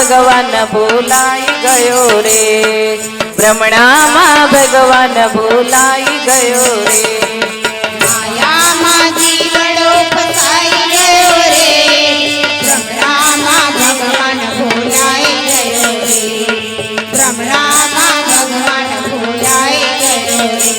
ભગવાન ભૂલાઈ ગયો રે, ભ્રમણામાં ભગવાન ભૂલાઈ ગયો રે, માયામાં જીવડો ફસાઈ ગયો રે, ભ્રમણામાં ભગવાન ભૂલાઈ ગયો રે, ભ્રમણામાં ભગવાન ભૂલાઈ ગયો રે.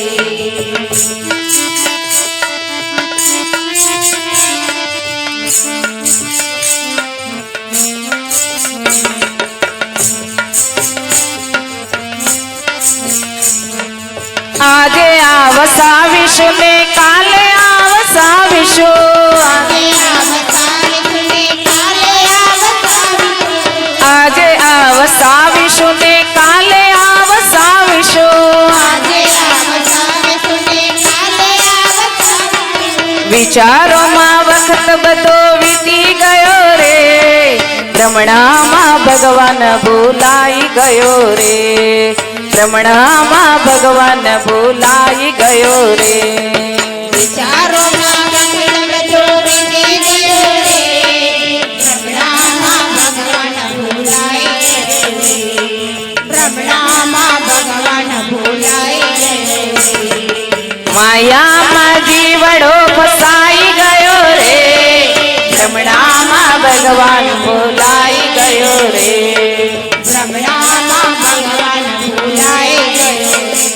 આજે આવસાવીશું ને કાલે આવસાવીશું, આજે આવસાવીશું ને કાલે આવસાવીશું, વિચારોમાં વખત બધો વીતી ગયો રે, ભ્રમણામાં ભગવાન ભૂલાઈ ગયો રે, ભ્રમણામાં ભગવાન ભૂલાઈ ગયો રે, વિચારોમાં વખત બધો વીતી ગયો રે, ભ્રમણામાં ભગવાન ભૂલાઈ ગયો રે, ભ્રમણામાં ભગવાન ભૂલાઈ ગયો રે. માયામાં જીવડો ફસાઈ ગયો રે, ભ્રમણામાં ભગવાન ભૂલાઈ ગયો રે, ભ્રમણામાં ભગવાન ભૂલાઈ ગયો રે.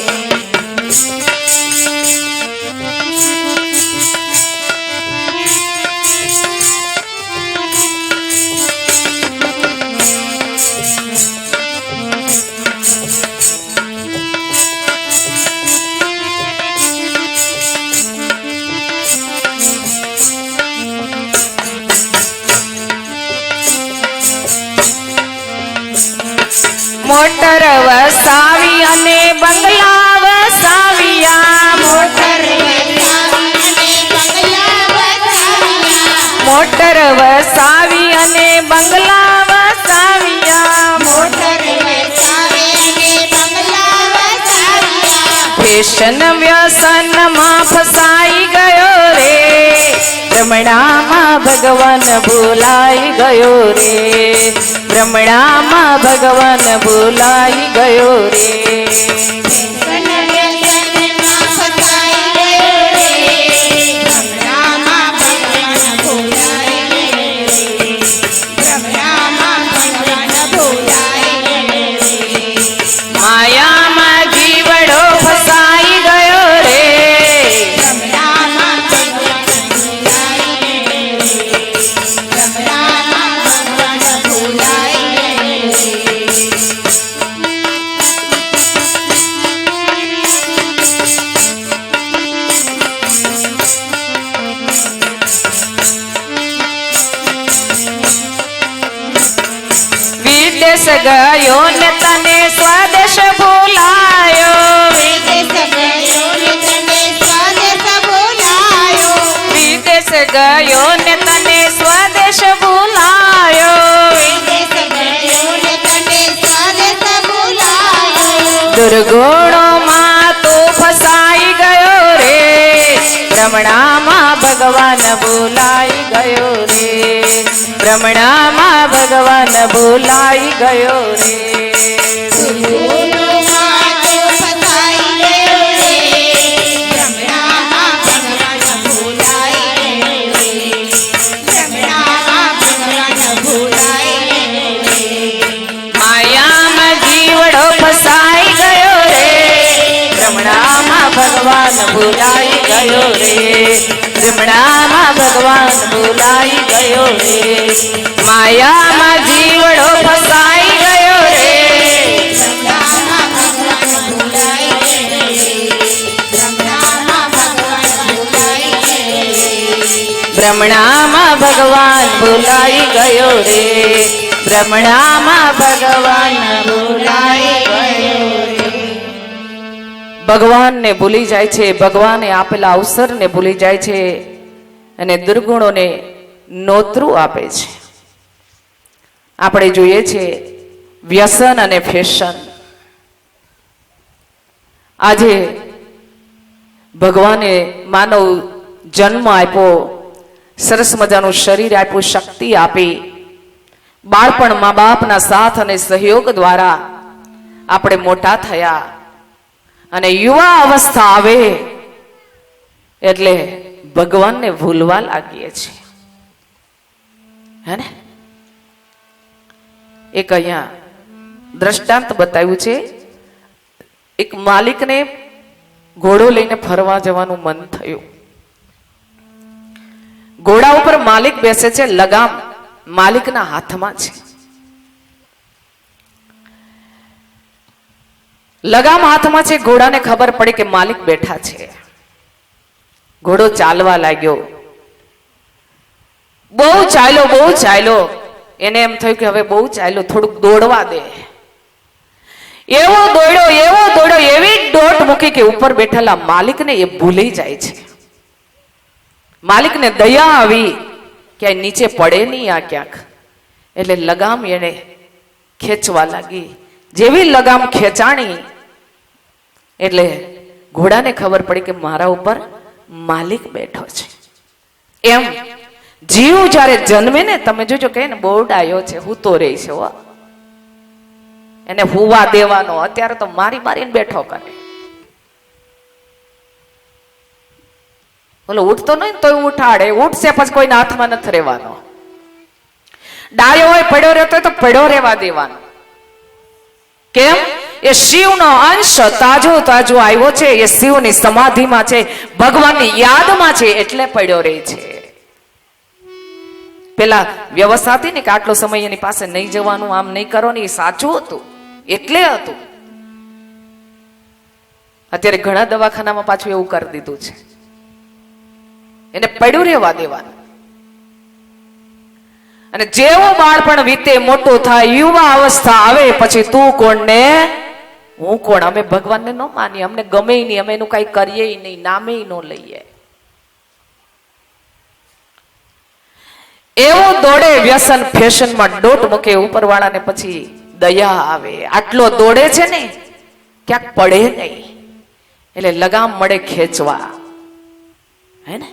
મોટર વસાવી અને બંગલા વસાવ્યા, મોટર વસાવી અને બંગલા વસાવ્યા, ફેશન વ્યસનમાં ફસાઈ ગયો રે, ભ્રમણામાં ભગવાન ભૂલાઈ ગયો રે, ભ્રમણામાં ભગવાન ભૂલાઈ ગયો રે, માયામાં જીવડો ફસાઈ ગયો રે, વિદેશ ગયો ને તને સ્વદેશ ભૂલાયો, વિદેશ ગયો ને તને સ્વદેશ ભૂલાયો, દુર્ગુણોમાં તો ફસાઈ ગયો રે, ભ્રમણામાં ભગવાન ભૂલાઈ ગયો રે, ભ્રમણામાં ભગવાન ભૂલાઈ ગયો રે, માયામાં જીવડો ફસાઈ ગયો રે, ભ્રમણામાં ભગવાન ભૂલાઈ ગયો રે, ભ્રમણામાં ભગવાન ભૂલાઈ ગયો રે, માયામાં જીવડો ફસાઈ ગયો રે, ભ્રમણામાં ભગવાન ભૂલાઈ ગયો રે, ભ્રમણામાં ભગવાન ભૂલાઈ ગયો રે. ભગવાનને ભૂલી જાય છે, ભગવાને આપેલા અવસરને ભૂલી જાય છે અને દુર્ગુણોને નોતરું આપે છે. આપણે જોઈએ છે વ્યસન અને ફેશન. આજે ભગવાને માનવ જન્મ આપ્યો, સરસ મજાનું શરીર આપ્યું, શક્તિ આપી, બાળપણ મા બાપના સાથ અને સહયોગ દ્વારા આપણે મોટા થયા અને યુવા અવસ્થા આવે એટલે ભગવાનને ભૂલવા લાગીએ છીએ, હે ને? એક અહીંયા દ્રષ્ટાંત બતાવ્યું છે. એક માલિકને ઘોડો લઈને ફરવા જવાનું મન થયું. ઘોડા ઉપર માલિક બેસે છે, લગામ માલિકના હાથમાં છે. લગામ હાથમાં છે, ઘોડાને ખબર પડી કે માલિક બેઠા છે. ઘોડો ચાલવા લાગ્યો. બહુ ચાલ્યો. એને એમ થયું કે હવે બહુ ચાલ્યો, થોડુંક દોડવા દે. એવો દોડ્યો, એવી દોટ મૂકી કે ઉપર બેઠેલા માલિકને એ ભૂલી જાય છે. માલિકને દયા આવી કે નીચે પડે નહીં આ ક્યાંક, એટલે લગામ એને ખેંચવા લાગી. જેવી લગામ ખેંચાણી એટલે ઘોડાને ખબર પડી કે મારા ઉપર માલિક બેઠો છે. એમ જીવ જ્યારે જન્મે ને, તમે જોજો કે ને બહુ ડાયો છે, હૂતો રહે છે. હો, એને હુવા દેવાનો. અત્યારે તો મારીને બેઠો કરે. બોલો ઉઠતો નહીં તો ઉઠાડે, ઉઠશે પછી કોઈના હાથમાં નથી રહેવાનો. ડાયો હોય, પડ્યો રહેતો તો પડ્યો રહેવા દેવાનો. કેમ? એ શિવનો અંશ તાજો આવ્યો છે, એ શિવની સમાધિમાં છે, ભગવાનની યાદમાં છે, એટલે પડ્યો રહે છે. પેલા વ્યવસ્થા હતી ને કે આટલો સમય એની પાસે નહીં જવાનું, આમ નહીં કરો ને, એ સાચું હતું, એટલે હતું. અત્યારે ઘણા દવાખાનામાં પાછું એવું કરી દીધું છે, એને પડ્યું રહેવા દેવાનું. અને જેવો બાળપણ વીતે, મોટો થાય, યુવા અવસ્થા આવે, પછી તું કોણ ને હું કોણ. અમે ભગવાનને ન માનીએ, અમને ગમે નહીં, અમે એનું કઈ કરીએ નહીં, નામે ન લઈએ. એવો દોડે, વ્યસન ફેશનમાં દોટ મૂકે, ઉપરવાળાને પછી દયા આવે. આટલો દોડે છે ને ક્યાંક પડે નહીં, એટલે લગામ મળે ખેંચવા, હે ને?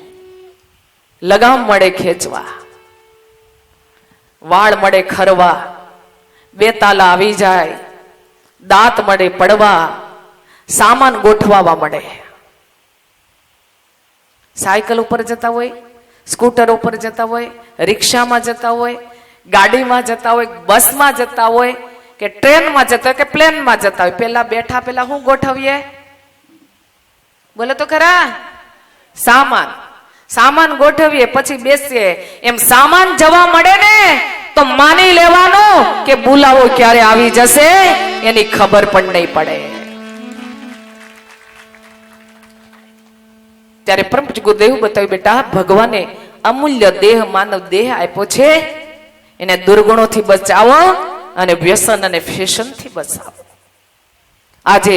લગામ મળે ખેંચવા, વાળ મળે ખરવા, બે તાલા આવી જાય, દાંત મળે પડવા, સામાન ગોઠવાવા મળે. સાયકલ ઉપર જતા હોય, સ્કૂટર ઉપર જતા હોય, રિક્ષામાં જતા હોય, ગાડીમાં જતા હોય, બસમાં જતા હોય કે ટ્રેનમાં જતા હોય કે પ્લેનમાં જતા હોય, પેલા બેઠા પેલા શું ગોઠવીએ? બોલે તો ખરા. સામાન ગોઠવીએ, પછી બેસીએ. એમ સામાન જવા મળે ને તો માની લેવાનું કે બોલાવો ક્યારે આવી જશે એની ખબર પણ નહીં પડે. ત્યારે પરમ પૂજ્ય ગુરુદેવ બતાવ્યું, બેટા ભગવાને અમૂલ્ય દેહ, માનવ દેહ આપ્યો છે, એને દુર્ગુણોથી બચાવો અને વ્યસન અને ફેશનથી બચાવો. આજે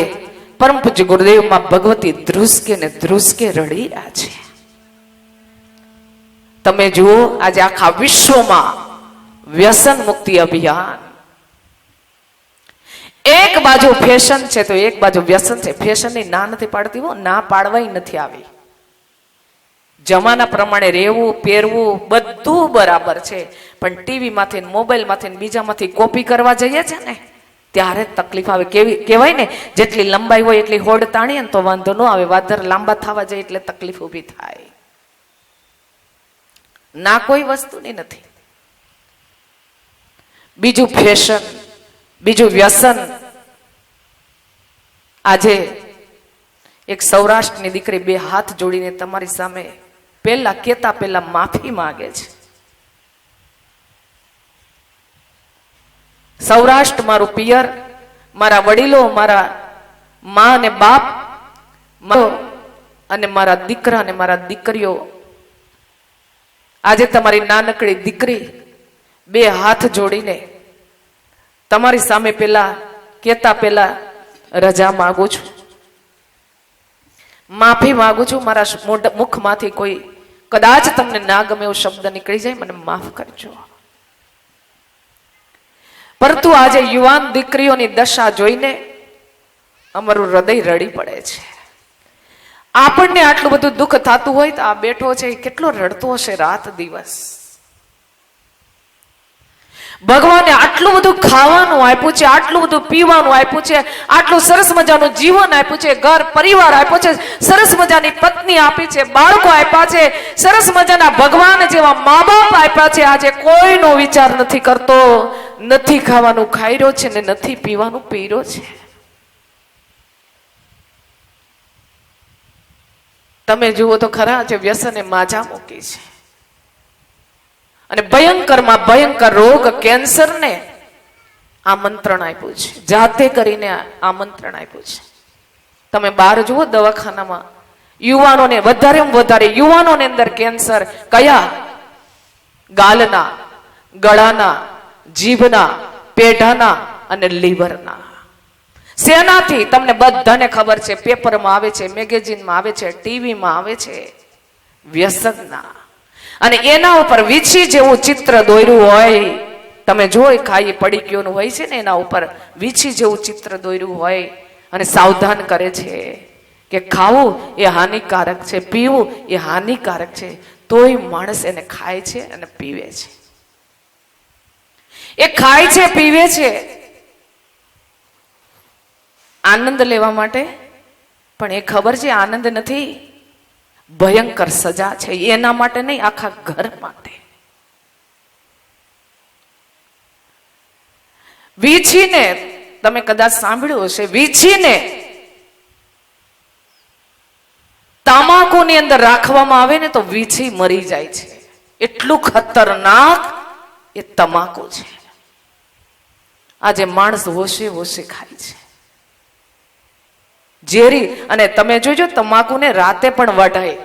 પરમ પૂજ્ય ગુરુદેવમાં ભગવતી ધ્રુસકે રડી રહ્યા છે. તમે જુઓ, આજે આખા વિશ્વમાં વ્યસન મુક્તિ અભિયાન, એક બાજુ ફેશન છે તો એક બાજુ વ્યસન છે. ફેશનની ના નથી પાડતી, ના પાડવાય નથી આવી. જમાના પ્રમાણે રહેવું, પહેરવું બધું બરાબર છે, પણ ટીવી માંથી, મોબાઈલ માંથી, બીજામાંથી કોપી કરવા જઈએ છે ને ત્યારે તકલીફ આવે. કહેવાય ને, જેટલી લંબાઈ હોય એટલી હોડ તાણીએ ને તો વાંધો ન આવે, વાધર લાંબા થવા જાય એટલે તકલીફ ઊભી થાય. ના કોઈ વસ્તુની નથી. બીજું ફેશન, બીજું વ્યસન. આજે એક સૌરાષ્ટ્રની દીકરી બે હાથ જોડીને તમારી સામે પહેલા માફી માંગે છે. સૌરાષ્ટ્ર મારું પિયર, મારા વડીલો, મારા મા અને બાપ અને મારા દીકરા અને મારા દીકરીઓ, આજે તમારી નાનકડી દીકરી બે હાથ જોડીને તમારી સામે પહેલા રજા માંગુ છું, માફી માંગુ છું. મારા મુખમાંથી કોઈ કદાચ તમને ના ગમે એવો શબ્દ નીકળી જાય, મને માફ કરજો. પરંતુ આજે યુવાન દીકરીઓની દશા જોઈને અમારું હૃદય રડી પડે છે. આપણને આટલું બધું દુઃખ થતું હોય તો આ બેઠો છે એ કેટલો રડતો હશે રાત દિવસ. ભગવાને આટલું બધું ખાવાનું આપ્યું છે, આટલું બધું પીવાનું આપ્યું છે, આટલું સરસ મજાનું જીવન આપ્યું છે, ઘર પરિવાર આપ્યો છે, સરસ મજાની પત્ની આપી છે, બાળકો આપ્યા છે, સરસ મજાના ભગવાન જેવા મા બાપ આપ્યા છે. આજે કોઈનો વિચાર નથી કરતો. નથી ખાવાનું ખાઈ રહ્યો છે ને નથી પીવાનું પી રહ્યો છે. તમે જુઓ તો ખરા, જે વ્યસને માજા મૂકી છે અને ભયંકરમાં ભયંકર રોગ કેન્સરને આમંત્રણ આપ્યું છે, જાતે કરીને આમંત્રણ આપ્યું છે. તમે બહાર જુઓ દવાખાનામાં યુવાનોને વધારે યુવાનોની અંદર કેન્સર કયા? ગાલના, ગળાના, જીભના, પેઢાના અને લીવરના. શેનાથી? તમને બધાને ખબર છે, પેપરમાં આવે છે, મેગેઝિનમાં આવે છે, ટીવીમાં આવે છે. વ્યસનના. અને એના ઉપર વીછી જેવું ચિત્ર દોર્યું હોય. તમે જોઈ ખાઈ પડીકીઓનું હોય છે ને, એના ઉપર વીછી જેવું ચિત્ર દોર્યું હોય અને સાવધાન કરે છે કે ખાવું એ હાનિકારક છે, પીવું એ હાનિકારક છે. તોય માણસ એને ખાય છે અને પીવે છે. એ ખાય છે, પીવે છે આનંદ લેવા માટે, પણ એ ખબર છે આનંદ નથી, ભયંકર સજા છે. એના માટે નહીં, આખા ઘર માટે. વીછીને તમે કદાચ સાંભળ્યું હશે, વીછીને તમાકુની અંદર રાખવામાં આવે ને તો વીછી મરી જાય છે. એટલું ખતરનાક એ તમાકુ છે. આજે માણસ હોશે હોશે ખાય છે, ઝેરી. અને તમે જોજો, તમાકુને રાતે પણ વઢાય.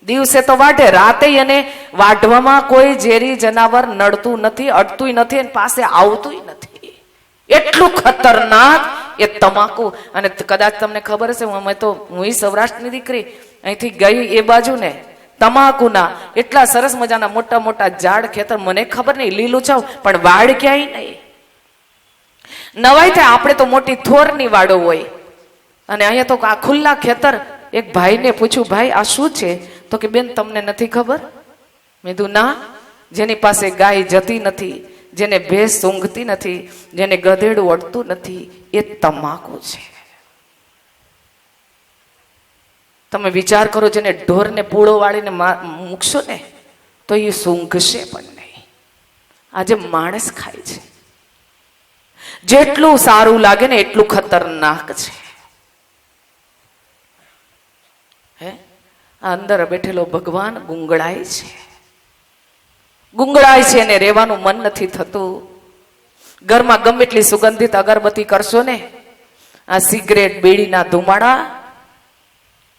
દિવસે તો વાઢે, રાતે એને વાઢવામાં કોઈ ઝેરી જનાવર નડતું નથી, અડતું નથી અને પાસે આવતું નથી. એટલું ખતરનાક એ તમાકુ. અને કદાચ તમને ખબર હશે, હું સૌરાષ્ટ્રની દીકરી, અહીંથી ગઈ એ બાજુ ને તમાકુના એટલા સરસ મજાના મોટા મોટા ઝાડ, ખેતર, મને ખબર નહીં લીલું છાવ, પણ વાડ ક્યાંય નહીં. નવાઈ થાય, આપણે તો મોટી થોરની વાડો હોય અને અહીંયા તો આ ખુલ્લા ખેતર. એક ભાઈને પૂછ્યું, ભાઈ આ શું છે? તો કે બેન તમને નથી ખબર? મેં કીધું ના. જેની પાસે ગાય જતી નથી, જેને ભેંસ સૂંઘતી નથી, જેને ગધેડું અડતું નથી, એ તમાકુ છે. તમે વિચાર કરો, જેને ઢોરને પૂળો વાળીને મૂકશો ને તો એ સૂંઘશે પણ નહીં. આજે માણસ ખાય છે. જેટલું સારું લાગે ને એટલું ખતરનાક છે. હે, આ અંદર બેઠેલો ભગવાન ગુંગળાય છે, ગુંગળાય છે, એને રહેવાનું મન નથી થતું. ઘરમાં ગમે એટલી સુગંધિત અગરબત્તી કરશો ને, આ સિગરેટ બીડીના ધુમાડા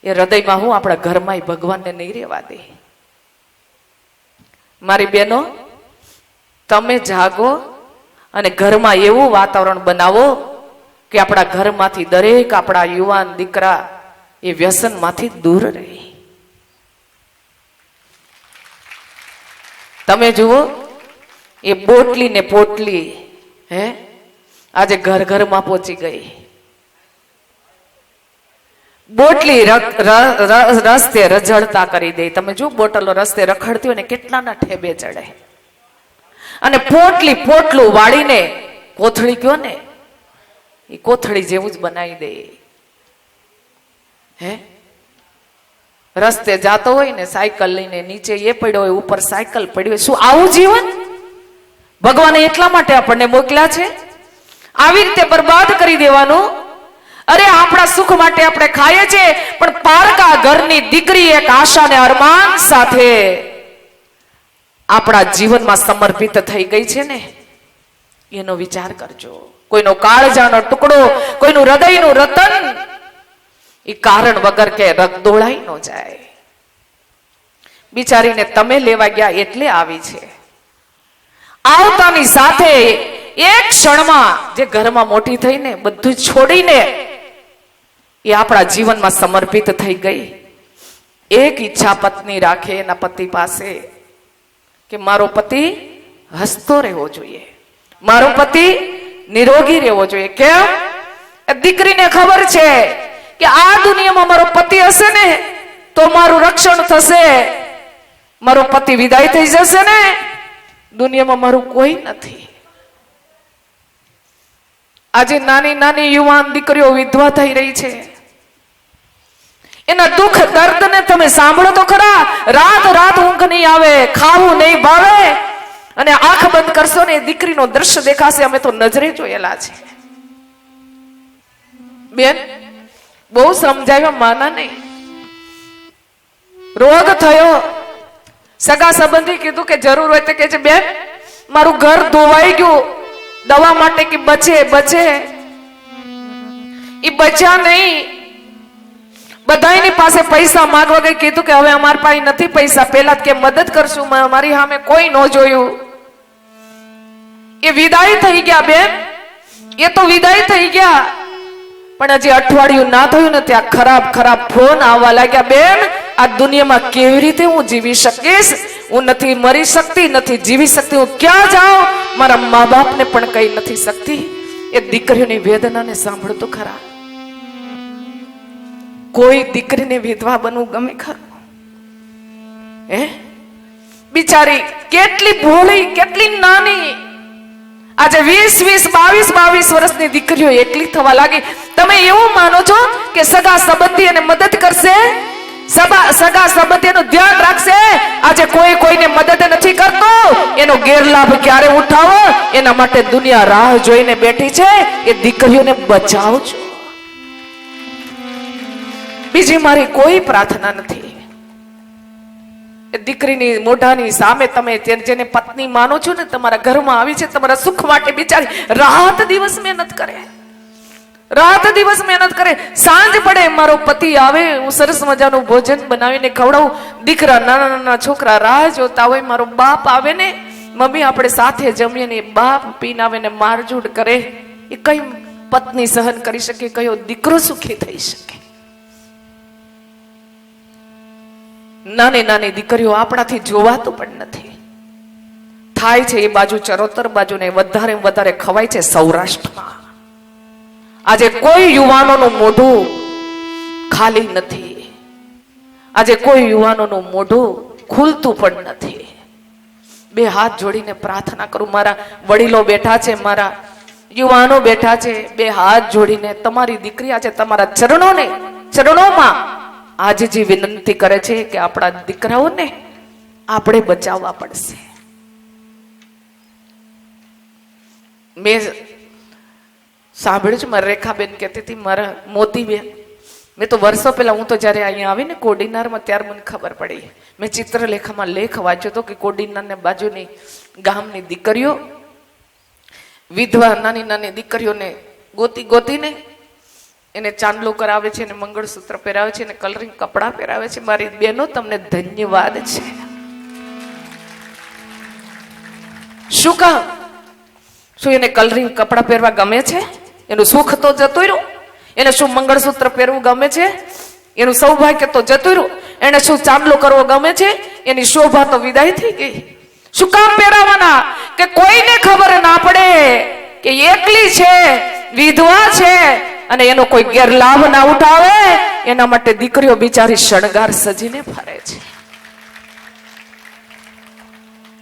એ હૃદયમાં હું આપણા ઘરમાં ભગવાનને નહીં રહેવા દે. મારી બહેનો, તમે જાગો અને ઘરમાં એવું વાતાવરણ બનાવો કે આપણા ઘરમાંથી દરેક આપણા યુવાન દીકરા એ વ્યસનમાંથી દૂર રહે. તમે જુઓ, એ બોટલી ને પોટલી આજે ઘર ઘરમાં પહોંચી ગઈ. બોટલી રસ્તે રઝળતા કરી દે. તમે જો બોટલો રસ્તે રખડતી હોય ને કેટલાના ઠેબે ચડે. અને પોટલું વાળીને કોથળી કયો ને, એ કોથળી જેવું જ બનાવી દે. હે, રસ્તે જાતો હોય ને સાયકલ લઈને, નીચે એ પડ્યો હોય, ઉપર સાયકલ પડી હોય. શું આવું જીવન ભગવાને એટલા માટે આપણને મોકલ્યા છે? આવી રીતે બરબાદ કરી દેવાનું? અરે આપણા સુખ માટે આપણે ખાઈએ છીએ, પણ પારકા ઘરની દીકરી એક આશા ને અરમાન સાથે આપણા જીવનમાં સમર્પિત થઈ ગઈ છે ને, એનો વિચાર કરજો. કોઈનો કાળજાનો ટુકડો, કોઈનું હૃદયનું રતન એ કારણ વગર કે રગ દોડાઈ ન જાય. બિચારીને તમે લેવા ગયા એટલે આવી છે. આવતાની સાથે એક ક્ષણમાં જે ઘરમાં મોટી થઈને બધું છોડીને એ આપણા જીવનમાં સમર્પિત થઈ ગઈ. એક ઈચ્છા પત્ની રાખે એના પતિ પાસે કે મારો પતિ હસતો રહેવો જોઈએ, મારો પતિ નિરોગી રહેવો જોઈએ. કેમ? દીકરીને ખબર છે કે આ દુનિયામાં મારો પતિ હશે ને તો મારું રક્ષણ થશે. મારો પતિ વિદાય થઈ જશે ને, દુનિયામાં મારું કોઈ નથી. આજે નાની નાની યુવાન દીકરીઓ વિધવા થઈ રહી છે. એના દુઃખ દર્દને તમે સાંભળો તો ખરા. રાત રાત ઊંઘ નહીં આવે, ખાવું નહીં ભાવે, અને આંખ બંધ કરશો ને દીકરીનો દ્રશ્ય દેખાશે. અમે તો નજરે જોયેલા છે. બેન, બહુ સમજાવ્યા માના નહીં. રોગ થયો, સગા સંબંધી કીધું કે જરૂર હોય તો કે છે બેન મારું ઘર ધોવાઈ ગયું, દવા માટે કે બચે એ બચ્યા નહીં. બધાની પાસે પૈસા માંગવા ગઈ, કીધું કે હવે અમારી પાસે નથી પૈસા, પેલા કે મદદ કરશું, મારી સામે કોઈ ન જોયું. એ વિદાય થઈ ગયા બેન, એ તો વિદાય થઈ ગયા. પણ હજી અઠવાડિયું ના થયું ને ત્યાં ખરાબ ખરાબ ફોન આવવા લાગ્યા. બેન, આ દુનિયામાં કેવી રીતે હું જીવી શકીશ? હું નથી મરી શકતી, નથી જીવી શકતી, હું ક્યાં જાઉં? મારા મા બાપને પણ કઈ નથી શકતી. એ દીકરીઓની વેદનાને સાંભળતો ખરા. કોઈ દીકરીને વિધવા બનવું ગમે ખરું? બિચારી કેટલી ભોળી, કેટલી નાની. આજે 20, 22 વર્ષની દીકરીઓ એકલી થવા લાગી. તમે એવું માનો છો કે સગા સંબંધી એને મદદ કરશે, સગા સંબંધી એનું ધ્યાન રાખશે? આજે કોઈ કોઈને મદદ નથી કરતો. એનો ગેરલાભ ક્યારે ઉઠાવો એના માટે દુનિયા રાહ જોઈને બેઠી છે. એ દીકરીઓને બચાવજો. બીજી મારી કોઈ પ્રાર્થના નથી. એ દીકરીની મોઢાની સામે તમે જેને પત્ની માનો છો ને, તમારા ઘરમાં આવી છે, તમારા સુખ માટે બિચારી રાત દિવસ મહેનત કરે, રાત દિવસ મહેનત કરે. સાંજ પડે મારો પતિ આવે, હું સરસ મજાનું ભોજન બનાવીને ખવડાવું. દીકરા, નાના નાના છોકરા રાહ જોતા હોય. મારો બાપ આવે ને, મમ્મી આપણે સાથે જમીએ ને, બાપ પીને આવે ને મારઝૂડ કરે. એ કઈ પત્ની સહન કરી શકે? કયો દીકરો સુખી થઈ શકે? નાની નાની દીકરીઓ આપણાથી જોવાતું પણ નથી. થાય છે એ બાજુ ચરોતર બાજુ ને વધારે ખવાય છે સૌરાષ્ટ્રમાં. આજે કોઈ યુવાનોનું મોઢું ખાલી નથી. આજે કોઈ યુવાનોનું મોઢું ખુલતું પણ નથી. બે હાથ જોડીને પ્રાર્થના કરું, મારા વડીલો બેઠા છે, મારા યુવાનો બેઠા છે, બે હાથ જોડીને તમારી દીકરી આજે તમારા ચરણોમાં આજે જે વિનંતી કરે છે કે આપણા દીકરાઓને આપણે બચાવવા પડશે. મેં સાંભળ્યું છે, મારા રેખાબેન કહેતી હતી, મારા મોતીબેન, મેં તો વર્ષો પહેલા, હું તો જયારે અહીંયા આવીને કોડીનારમાં, ત્યારે મને ખબર પડી. મેં ચિત્રલેખામાં લેખ વાંચ્યો હતો કે કોડીનારને બાજુની ગામની દીકરીઓ વિધવા નાની નાની દીકરીઓને ગોતીને એને ચાંદલો કરાવે છે, એને મંગળસૂત્ર પહેરાવે છે, એને કલરિંગ કપડાં પહેરાવે છે. મારી બહેનો, તમને ધન્યવાદ છે. શું કામ? શું એને કલરિંગ કપડાં પહેરવા ગમે છે? એનું સુખ તો જતું રહ્યું. એને શું મંગળસૂત્ર પહેરવું ગમે છે? એનું સૌભાગ્ય તો જતું રહ્યું. એને શું ચાંદલો કરવો ગમે છે? એની શોભા તો વિદાય થઈ ગઈ. શું કામ પહેરાવાના? કે કોઈને ખબર ના પડે કે એકલી છે, વિધવા છે, અને એનો કોઈ ગેરલાભ ના ઉઠાવે. એના માટે દીકરીઓ બિચારી શણગાર સજીને ફરે છે.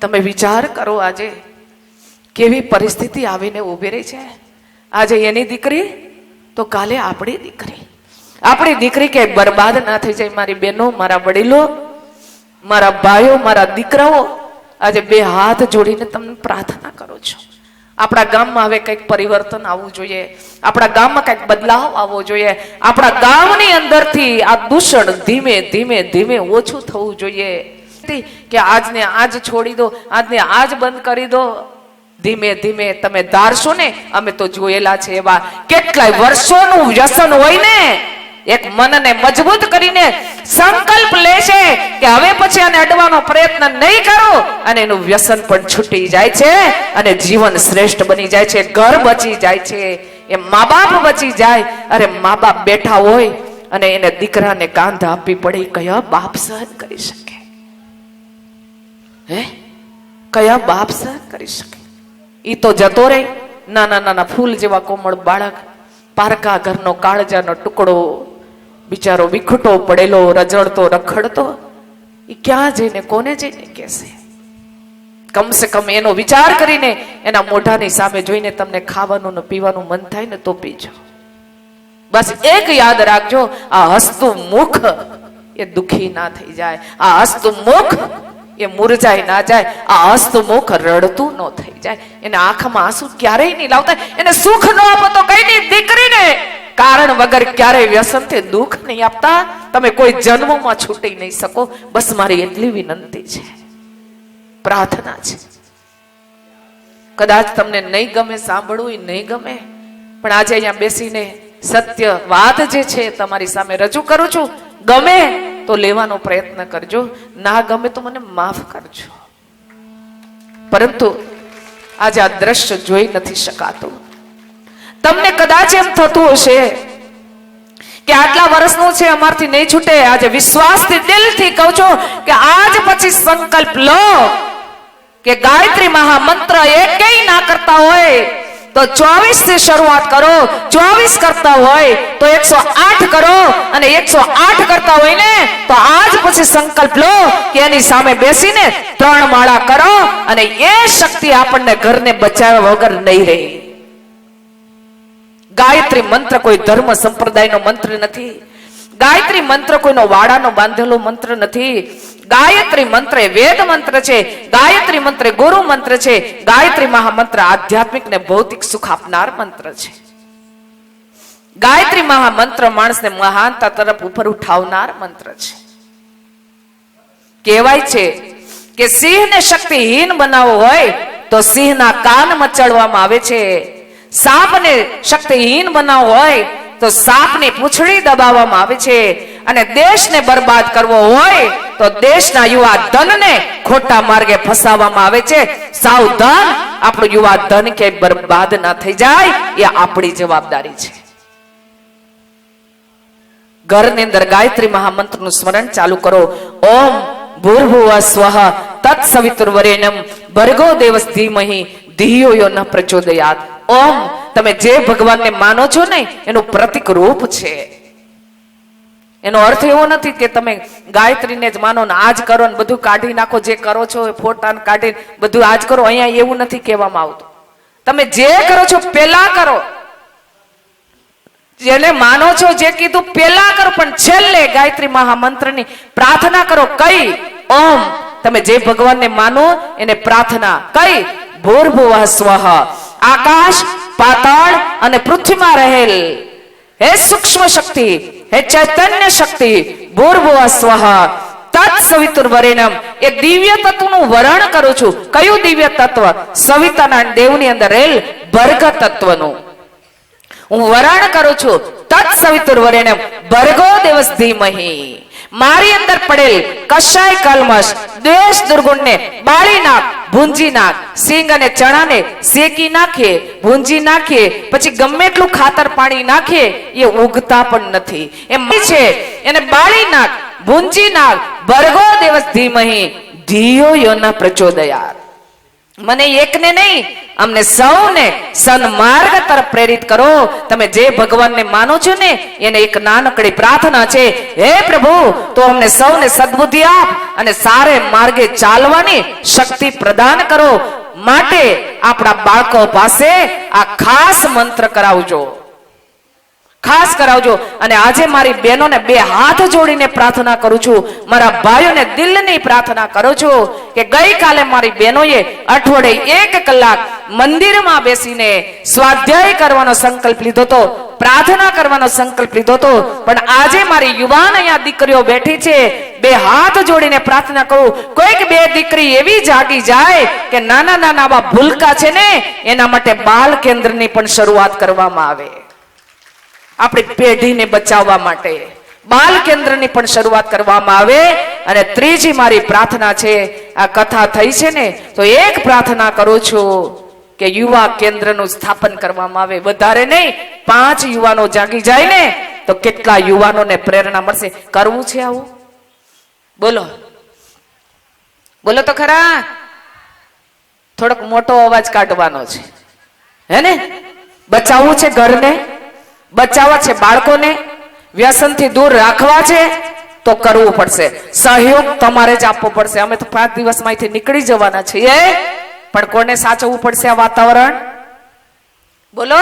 તમે વિચાર કરો, આજે કેવી પરિસ્થિતિ આવીને ઉભી રહી છે. આજે એની દીકરી તો કાલે આપણી દીકરી. આપણી દીકરી કે બરબાદ ના થઈ જાય. મારી બહેનો, મારા વડીલો, મારા ભાઈઓ, મારા દીકરાઓ, આજે બે હાથ જોડીને તમને પ્રાર્થના કરું છું. આપણા ગામમાં હવે કંઈક પરિવર્તન આવવું જોઈએ. આપણા ગામમાં કંઈક બદલાવ આવવો જોઈએ. આપણા ગામની અંદરથી આ દૂષણ ધીમે ધીમે ધીમે ઓછું થવું જોઈએ. કે આજને આજ છોડી દો, આજને આજ બંધ કરી દો. ધીમે ધીમે તમે ધારશો ને, અમે તો જોયેલા છે એવા કેટલાય વર્ષોનું વ્યસન હોય ને, એક મનને મજબૂત કરીને સંકલ્પ લે છે કે હવે પછી આને અડવાનો પ્રયત્ન નહીં કરો, અને એનું વ્યસન પણ છૂટી જાય છે, અને જીવન શ્રેષ્ઠ બની જાય છે, ઘર બચી જાય છે, એ મા બાપ બચી જાય. અરે મા બાપ બેઠા હોય અને એને દીકરાને કાંધ આપવી પડે, કયા બાપ સહન કરી શકે? કયા બાપ સહન કરી શકે? ઈ તો જતો રહે. નાના નાના ફૂલ જેવા કોમળ બાળક, પારકા ઘરનો કાળજાનો ટુકડો, બિચારો વિખૂટો પડેલો, રજડતો રખડતો, એ ક્યાં જઈને કોને જઈને કહેશે? કમસે કમ એનો વિચાર કરીને એના મોઢાની સામે જોઈને તમને ખાવાનું ને પીવાનું મન થાય ને તો પીજો. બસ એક યાદ રાખજો, આ હસતું મુખ એ દુખી ના થઈ જાય, આ હસતું મુખ એ મુરઝાઈ ના જાય, આ હસતું મુખ રડતું ન થઈ જાય. એને આંખમાં આંસુ ક્યારેય નહીં લાવતા, એને સુખ ન આપો તો કઈ નહીં, દીકરીને કારણ વગર ક્યારેય વ્યસનથી દુઃખ નહીં આપતા. તમે કોઈ જન્મમાં છૂટી નહીં શકો. બસ મારી એટલી વિનંતી છે, પ્રાર્થના છે. કદાચ તમને નહીં ગમે સાંભળવું, એ નહીં ગમે, પણ આજે અહીંયા બેસીને સત્ય વાત જે છે તમારી સામે રજૂ કરું છું. ગમે તો લેવાનો પ્રયત્ન કરજો, ના ગમે તો મને માફ કરજો. પરંતુ આજે આ દ્રશ્ય જોઈ નથી શકાતું. તમને કદાચ એમ થતું હશે કે આટલા વર્ષનું છે, અમારથી નહીં છૂટે. આજે વિશ્વાસથી દિલથી કહું છું કે આજ પછી સંકલ્પ લો કે ગાયત્રી મહામંત્ર એકેય ના કરતા હોય તો 24 થી શરૂઆત કરો, 24 કરતા હોય તો 108 કરો, અને 108 કરતા હોય ને તો આજ પછી સંકલ્પ લો કે એની સામે બેસીને 3 માળા કરો, અને એ શક્તિ આપણને ઘરને બચાવ્યા વગર નહીં રહે. ગાયત્રી મંત્ર કોઈ ધર્મ સંપ્રદાયનો મંત્ર નથી. ગાયત્રી મંત્ર કોઈનો વાડાનો બાંધેલો મંત્ર નથી. ગાયત્રી મંત્ર એ વેદ મંત્ર છે. ગાયત્રી મંત્ર ગુરુ મંત્ર છે. ગાયત્રી મહામંત્ર આધ્યાત્મિક ને ભૌતિક સુખ આપનાર મંત્ર છે. ગાયત્રી મહામંત્ર માણસને મહાનતા તરફ ઉપર ઉઠાવનાર મંત્ર છે. કહેવાય છે કે સિંહને શક્તિહીન બનાવવો હોય તો સિંહના કાન મચાડવામાં આવે છે. સાપને શક્તિહીન બનાવવો હોય તો સાપની પૂંછડી દબાવવામાં આવે છે. અને દેશને બરબાદ કરવો હોય તો દેશના યુવા ધનને ખોટા માર્ગે ફસાવવામાં આવે છે. સાવધાન, આપણું યુવા ધન કે બરબાદ ના થઈ જાય એ આપણી જવાબદારી છે. ઘરની અંદર ગાયત્રી મહામંત્રનું સ્મરણ ચાલુ કરો. ઓમ ભૂર્ભુવઃ સ્વઃ તત્સવિતુર્વરેણ્યં ભર્ગો દેવસ્ય ધીમહિ ધિયો યો ન પ્રચોદયાત. ઓમ તમે જે ભગવાનને માનો છો ને એનું પ્રતિક રૂપ છે. એનો અર્થ એવો નથી કે તમે ગાયત્રીને જ માનો ને આજ કરો ને બધું કાઢી નાખો, જે કરો છો ફોટા કાઢી બધું આજ કરો. અહીંયા એવું નથી કહેવામાં આવતું. તમે જે કરો છો પેલા કરો, જેને માનો છો જે કીધું પેલા કરો, પણ છેલ્લે ગાયત્રી મહામંત્રની પ્રાર્થના કરો. કઈ? ઓમ. તમે જે ભગવાનને માનો એને પ્રાર્થના કઈ? ભૂર્ભુવઃ સ્વઃ. આકાશ, પાતાળ અને પૃથ્વીમાં રહેલ હે સૂક્ષ્મ શક્તિ, હે ચૈતન્ય શક્તિ, ભૂર્ભુવઃ સ્વઃ તત્સવિતુર્વરેણ્યં એ દિવ્ય તત્વનું વરણ કરું છું. કયું દિવ્ય તત્વ? સવિતાના દેવની અંદર રહેલ ભર્ગ તત્વનું હું વરણ કરું છું. તત્સવિતુર્વરેણ્યં ભર્ગો દેવસ્ય ધીમહિ. મારી અંદર પડેલ કશાય કલ્મશ, દ્વેષ, દુર્ગુણને બાળી નાખ, ભૂંજી નાખ. સિંગ અને ચણાને શેકી નાખીએ, ભૂંજી નાખીએ, પછી ગમે એટલું ખાતર પાણી નાખીએ એ ઉગતા પણ નથી. એમ છે એને બાળી નાખ, ભૂંજી નાખ. ભર્ગો દેવસ્ય ધીમહિ ધિયો યો ન પ્રચોદયાત. મને એકને નહીં, અમને સૌને સન્માર્ગ તરફ પ્રેરિત કરો. તમે જે ભગવાનને માનો છો ને એને એક નાનકડી પ્રાર્થના છે. હે પ્રભુ, તો અમને સૌને સદબુદ્ધિ આપ અને સારે માર્ગે ચાલવાની શક્તિ પ્રદાન કરો. માટે આપણા બાળકો પાસે આ ખાસ મંત્ર કરાવજો, ખાસ કરાવજો. અને આજે મારી બહેનોને 2 હાથ જોડીને પ્રાર્થના કરું છું, મારા ભાઈઓને દિલની પ્રાર્થના કરું છું કે ગઈકાલે મારી બહેનોએ અઠવાડિયે 1 કલાક મંદિરમાં બેસીને સ્વાધ્યાય કરવાનો સંકલ્પ લીધો હતો, પ્રાર્થના કરવાનો સંકલ્પ લીધો હતો. પણ આજે મારી યુવાન અહીંયા દીકરીઓ બેઠી છે, 2 હાથ જોડીને પ્રાર્થના કરું. કોઈક 2 દીકરી એવી જાગી જાય કે નાના નાના આવા ભૂલકા છે ને એના માટે બાલ કેન્દ્રની પણ શરૂઆત કરવામાં આવે. આપણી પેઢીને બચાવવા માટે બાલ કેન્દ્રની પણ શરૂઆત કરવામાં આવે. અને ત્રીજી મારી પ્રાર્થના છે, આ કથા થઈ છે ને તો એક પ્રાર્થના કરું છું કે યુવા કેન્દ્રનું સ્થાપન કરવામાં આવે. વધારે નહીં, 5 યુવાનો જાગી જાય ને તો કેટલા યુવાનોને પ્રેરણા મળશે. કરવું છે આવું? બોલો બોલો તો ખરા. થોડોક મોટો અવાજ કાઢવાનો છે, હે ને? બચાવવું છે ઘરને, બચાવવા છે બાળકોને, વ્યસનથી દૂર રાખવા છે. તો કરવું પડશે, સહયોગ તમારે જ આપવો પડશે. અમે તો 5 દિવસમાં અહીંથી નીકળી જવાના છીએ, પણ કોને સાચવવું પડશે આ વાતાવરણ? બોલો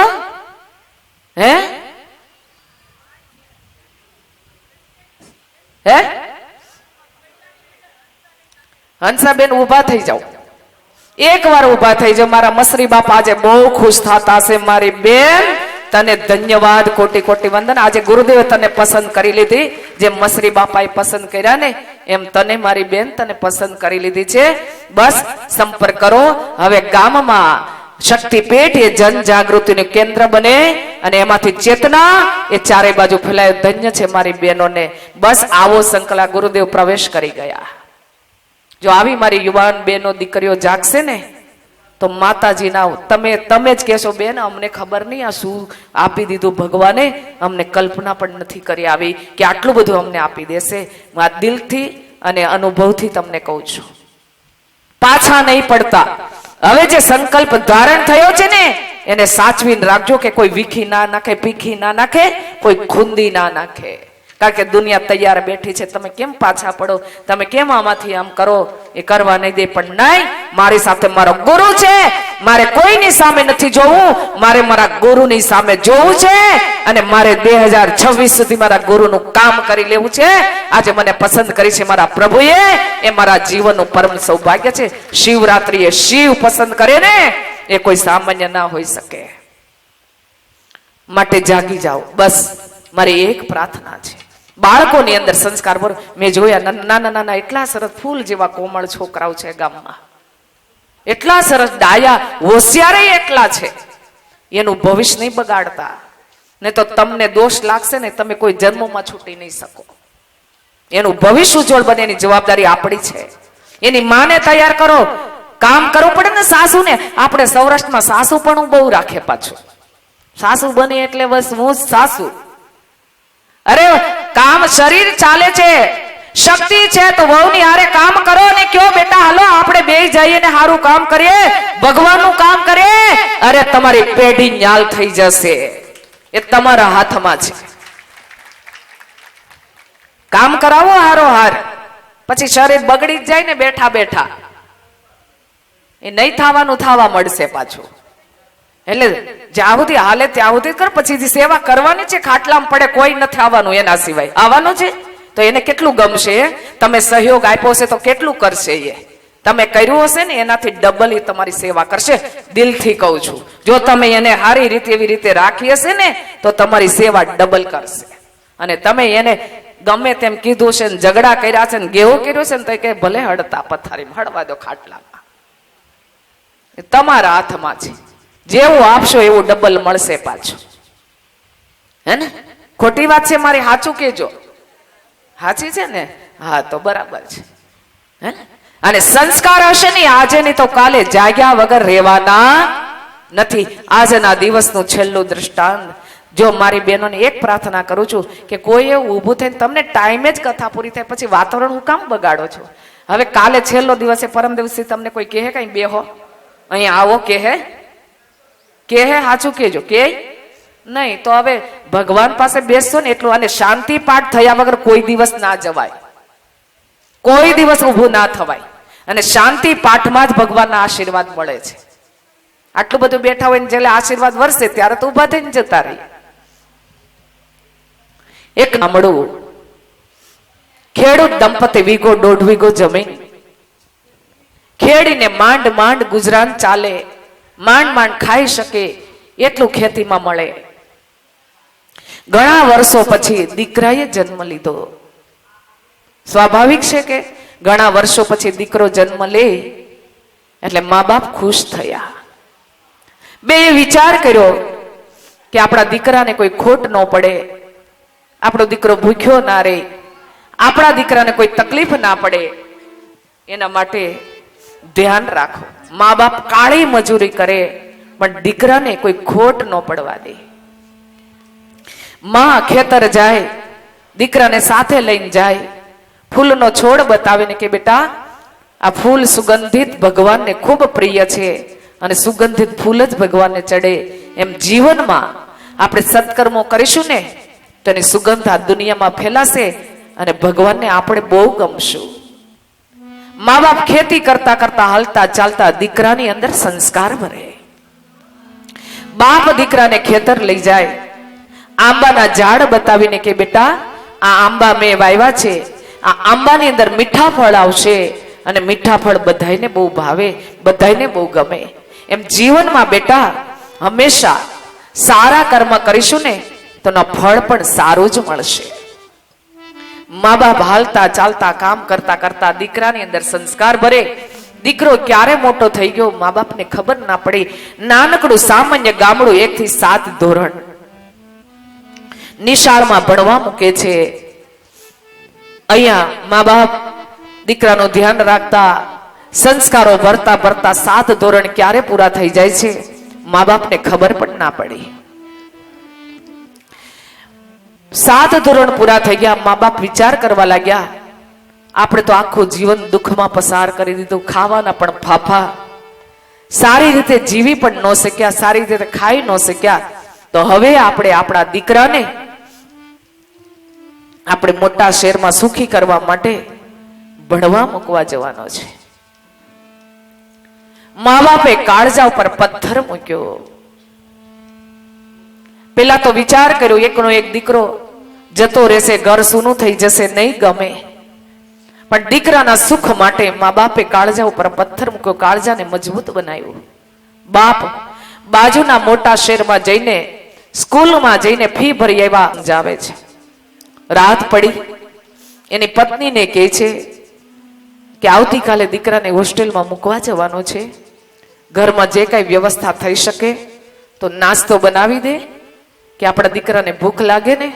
હે હે હંસાબેન ઉભા થઈ જાઓ, એકવાર ઉભા થઈ જાઓ. મારા મસરી બાપા આજે બહુ ખુશ થતા હશે. મારી બેન તને ધન્યવાદ, કોટી કોટી વંદન. આજે ગુરુદેવે તને પસંદ કરી લીધી, જેમ મસરી બાપાએ પસંદ કર્યા ને એમ તને મારી બેન તને પસંદ કરી લીધી છે. બસ સંપર્ક કરો. હવે ગામમાં શક્તિપીઠ એ જન જાગૃતિનું કેન્દ્ર બને અને એમાંથી ચેતના એ ચારે બાજુ ફેલાય. ધન્ય છે મારી બહેનોને. બસ આવો સંકલા ગુરુદેવ પ્રવેશ કરી ગયા. જો આવી મારી યુવાન બહેનો દીકરીઓ જાગશે ને તો માતાજીના તમે જ કહેશો, બેન અમને ખબર નહીં આ શું આપી દીધું ભગવાને, અમને કલ્પના પણ નથી કરી આવી કે આટલું બધું અમને આપી દેશે. હું આ દિલથી અને અનુભવથી તમને કહું છું, પાછા નહીં પડતા. હવે જે સંકલ્પ ધારણ થયો છે ને એને સાચવીને રાખજો કે કોઈ વીખી ના નાખે, પીખી ના નાખે, કોઈ ખૂંદી ના નાખે. કારણ કે દુનિયા તૈયાર બેઠી છે. તમે કેમ પાછા પડો, તમે કેમ આમાંથી આમ કરો, એ કરવા નહીં દે. પણ નહીં, મારી સાથે મારો ગુરુ છે, મારે કોઈની સામે નથી જોવું, મારે મારા ગુરુની સામે જોવું છે અને મારે 2026 સુધી મારા ગુરુનું કામ કરી લેવું છે. આજે મને પસંદ કરી છે મારા પ્રભુએ, એ મારા જીવનનું પરમ સૌભાગ્ય છે. શિવરાત્રી એ શિવ પસંદ કરે ને એ કોઈ સામાન્ય ના હોઈ શકે. માટે જાગી જાઓ. બસ મારી એક પ્રાર્થના છે. બાળકોની અંદર સંસ્કાર ભરો. મેં જોયા નાના નાના એટલા સરસ ફૂલ જેવા કોમળ છોકરાઓ છે ગામમાં, એટલા સરસ ડાયા, હોશિયાર એટલા છે. એનું ભવિષ્ય નહીં બગાડતા, ને તો તમને દોષ લાગશે ને તમે કોઈ જન્મમાં છૂટી નહીં શકો. એનું ભવિષ્ય ઉજ્જવળ બને એની જવાબદારી આપણી છે. એની માને તૈયાર કરો. કામ કરવું પડે ને સાસુને. આપણે સૌરાષ્ટ્રમાં સાસુ પણ બહુ રાખે. પાછું સાસુ બને એટલે બસ હું જ સાસુ. અરે કામ શરીર ચાલે છે, શક્તિ છે તો વહુની હારે કામ કરો ને કયો બેટા હાલો આપણે બે જઈએ ને સારું કામ કરીએ, ભગવાનનું કામ કરીએ. અરે તમારી પેઢી ન્યાલ થઈ જશે, એ તમારા હાથમાં છે. કામ કરાવો હારો હાર, પછી શરીર બગડી જ જાય ને બેઠા બેઠા. એ નહીં થવાનું થવા મળશે પાછું. એટલે જ્યાં સુધી હાલે ત્યાં સુધી કર, પછી સેવા કરવાની છે. ખાટલામાં પડે કોઈ નથી આવવાનું એના સિવાય. આવવાનું છે તો એને કેટલું ગમશે. તમે સહયોગ આપ્યો હશે તો કેટલું કરશે. એ તમે કર્યું હશે ને એનાથી ડબલ એ તમારી સેવા કરશે. દિલથી કહું છું, જો તમે એને સારી રીતે એવી રીતે રાખી હશે ને તો તમારી સેવા ડબલ કરશે. અને તમે એને ગમે તેમ કીધું છે ને ઝઘડા કર્યા છે ને ગેહું કર્યું છે ને તો કે ભલે હડતા પથારીમાં હડવા દો ખાટલામાં. તમારા હાથમાં છે. જેવું આપશો એવું ડબલ મળશે પાછું. હે ને? ખોટી વાત છે મારી? સાચું કેજો. સાચી છે ને? હા તો બરાબર છે. હે ને? અને સંસ્કાર હશે ને આજે નહીં તો કાલે જાગ્યા વગર રહેવાના નથી. આજના દિવસનું છેલ્લું દ્રષ્ટાંત. જો મારી બહેનોને એક પ્રાર્થના કરું છું કે કોઈ એવું ઊભું થઈને તમને ટાઈમે જ કથા પૂરી થાય પછી વાતાવરણ હું કામ બગાડો છો? હવે કાલે છેલ્લો દિવસ છે, પરમ દિવસે તમને કોઈ કહે કઈ બેહો અહીંયા આવો કે હે સાચું કેજો કે નહીં તો હવે ભગવાન પાસે બેસશો ને એટલું. અને શાંતિ પાઠ થયા વગર કોઈ દિવસ ના જવાય, કોઈ દિવસ ઊભું ના થવાય. અને શાંતિ પાઠમાં જ ભગવાનના આશીર્વાદ મળે છે. આટલું બધું બેઠા હોય ને જેલે આશીર્વાદ વરસે ત્યારે તો ઊભા થઈને જતા રહી. એક ગામડું, ખેડૂત દંપતી 1.5 વીઘો જમીન ખેડીને માંડ માંડ ગુજરાન ચાલે, માંડ માંડ ખાઈ શકે એટલું ખેતીમાં મળે. ઘણા વર્ષો પછી દીકરાએ જન્મ લીધો. સ્વાભાવિક છે કે ઘણા વર્ષો પછી દીકરો જન્મ લે એટલે મા બાપ ખુશ થયા. બે વિચાર કર્યો કે આપણા દીકરાને કોઈ ખોટ ન પડે, આપણો દીકરો ભૂખ્યો ના રહે, આપણા દીકરાને કોઈ તકલીફ ના પડે, એના માટે ધ્યાન રાખો. મા બાપ કાળી મજૂરી કરે પણ દીકરાને કોઈ ખોટ ન પડવા દે. માં ખેતર જાય, દીકરાને સાથે લઈને જાય, ફૂલનો છોડ બતાવીને કે બેટા આ ફૂલ સુગંધિત ભગવાનને ખૂબ પ્રિય છે અને સુગંધિત ફૂલ જ ભગવાનને ચડે. એમ જીવનમાં આપણે સત્કર્મો કરીશું ને તો એની સુગંધ આ દુનિયામાં ફેલાશે અને ભગવાનને આપણે બહુ ગમશું. મા બાપ ખેતી કરતા કરતા હાલતા ચાલતા દીકરાની અંદર સંસ્કાર ભરે. બાપ દીકરાને ખેતર લઈ જાય, આંબાના ઝાડ બતાવીને કે બેટા આ આંબા મેં વાવ્યા છે, આ આંબાની અંદર મીઠા ફળ આવશે અને મીઠા ફળ બધાયને બહુ ભાવે, બધાયને બહુ ગમે. એમ જીવનમાં બેટા હંમેશા સારા કર્મ કરીશું ને તો એના ફળ પણ સારું જ મળશે. મા બાપ હાલતા ચાલતા કામ કરતા કરતા દીકરાની અંદર સંસ્કાર ભરે. દીકરો ક્યારે મોટો થઈ ગયો મા બાપને ખબર ના પડી. નાનકડું સામાન્ય ગામડું 1 થી 7 ધોરણ નિશાળમાં ભણવા મૂકે છે. અહીંયા મા બાપ દીકરાનું ધ્યાન રાખતા સંસ્કારો ભરતા ભરતા 7 ધોરણ ક્યારે પૂરા થઈ જાય છે મા બાપને ખબર પણ ના પડી. 7 ધોરણ પૂરા થઈ ગયા, મા બાપ વિચાર કરવા લાગ્યા આપણે તો આખું જીવન દુઃખમાં પસાર કરી દીધું, ખાવાના પણ ફાફા, સારી રીતે જીવી પણ ન શક્યા, સારી રીતે ખાઈ ન શક્યા. તો હવે આપણે આપણા દીકરાને આપણે મોટા શહેરમાં સુખી કરવા માટે ભણવા મૂકવા જવાનો છે. મા બાપે કાળજા ઉપર પથ્થર મૂક્યો. પેલા તો વિચાર કર્યો એકનો એક દીકરો જતો રહેશે, ઘર સૂનું થઈ જશે, નહીં ગમે. પણ દીકરાના સુખ માટે મા બાપે કાળજા ઉપર પથ્થર મૂક્યો, કાળજાને મજબૂત બનાવ્યું. બાપ બાજુના મોટા શહેરમાં જઈને સ્કૂલમાં જઈને ફી ભરી આવ્યા જાવે છે. રાત પડી, એની પત્નીને કહે છે કે આવતીકાલે દીકરાને હોસ્ટેલમાં મૂકવા જવાનો છે, ઘરમાં જે કઈ વ્યવસ્થા થઈ શકે તો નાસ્તો બનાવી દે કે આપણા દીકરાને ભૂખ લાગે ને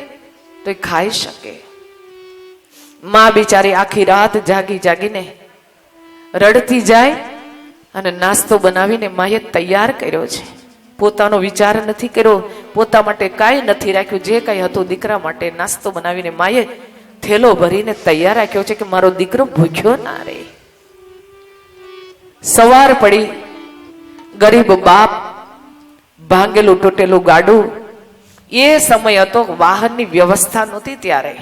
તો એ ખાઈ શકે. માં બિચારી આખી રાત જાગી જાગીને રડતી જાય અને નાસ્તો બનાવીને માએ તૈયાર કર્યો છે. પોતાનો વિચાર નથી કર્યો, પોતા માટે કાંઈ નથી રાખ્યું, જે કાંઈ હતું દીકરા માટે નાસ્તો બનાવીને માએ થેલો ભરીને તૈયાર રાખ્યો છે કે મારો દીકરો ભૂખ્યો ના રહે. સવાર પડી, ગરીબ બાપ, ભાંગેલું તૂટેલું ગાડું, એ સમય હતો વાહનની વ્યવસ્થા નહોતી, ત્યારે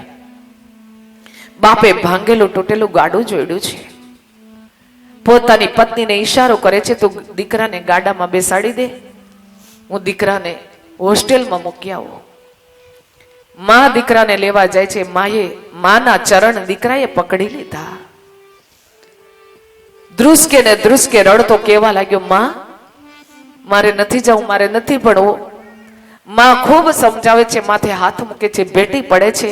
બાપે ભાંગેલું તૂટેલું ગાડું જોડ્યું છે. પોતાની પત્નીને ઈશારો કરે છે તો દીકરાને ગાડામાં બેસાડી દે, હું દીકરાને હોસ્ટેલમાં મૂકી આવું. માં દીકરાને લેવા જાય છે. માના ચરણ દીકરાએ પકડી લીધા. ધ્રુસકે ને ધ્રુસકે રડતો કેવા લાગ્યો, માં મારે નથી જવું, મારે નથી ભણવું. માં ખૂબ સમજાવે છે, માથે હાથ મૂકે છે, ભેટી પડે છે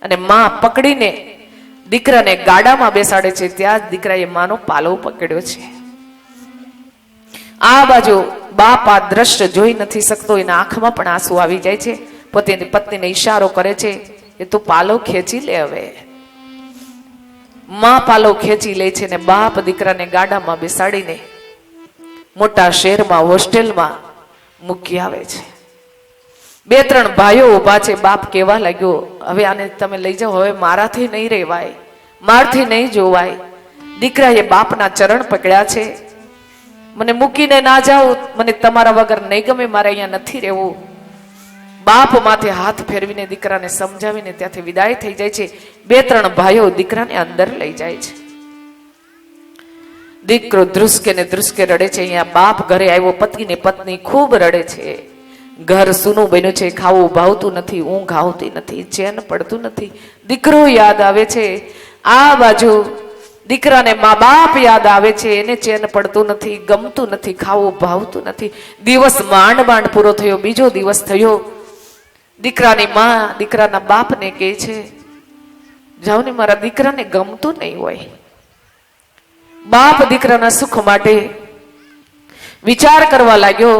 અને માં પકડીને દીકરાને ગાડામાં બેસાડે છે. ત્યાં જ દીકરાએ માનો પાલવ પકડ્યો છે. આ બાજુ બાપ આ દ્રશ્ય જોઈ નથી શકતો, એના આંખમાં પણ આંસુ આવી જાય છે. પોતાની પત્નીને ઈશારો કરે છે કે તું પાલવ ખેંચી લે. હવે માં પાલવ ખેંચી લે છે ને બાપ દીકરાને ગાડામાં બેસાડીને મોટા શહેરમાં હોસ્ટેલમાં મૂકી આવે છે. 2-3 ભાઈઓ ઉભા છે. બાપ કેવા લાગ્યો, હવે આને તમે લઈ જાઓ, હવે મારાથી નહીં રહેવાય, મારથી નહીં જોવાય. દીકરાએ બાપના ચરણ પકડ્યા છે, મને મૂકીને ના જાઓ, મને તમારા વગર નહીં ગમે, મારે અહીંયા નથી રહેવું. બાપ માથે હાથ ફેરવીને દીકરાને સમજાવીને ત્યાંથી વિદાય થઈ જાય છે. 2-3 ભાઈઓ દીકરાને અંદર લઈ જાય છે. દીકરો ધ્રુસકે ને ધ્રુસકે રડે છે. અહીંયા બાપ ઘરે આવ્યો, પતિને પત્ની ખૂબ રડે છે. ઘર સૂનું બન્યું છે, ખાવું ભાવતું નથી, ઊંઘ આવતી નથી, ચેન પડતું નથી. દીકરો યાદ આવે છે. આ બાજુ દીકરાને મા બાપ યાદ આવે છે, એને ચેન પડતું નથી, ગમતું નથી, ખાવું ભાવતું નથી. દિવસ માંડ માંડ પૂરો થયો, બીજો દિવસ થયો. દીકરાની માં દીકરાના બાપને કહે છે, જાઓ ને, મારા દીકરાને ગમતું નહીં હોય. બાપ દીકરાના સુખ માટે વિચાર કરવા લાગ્યો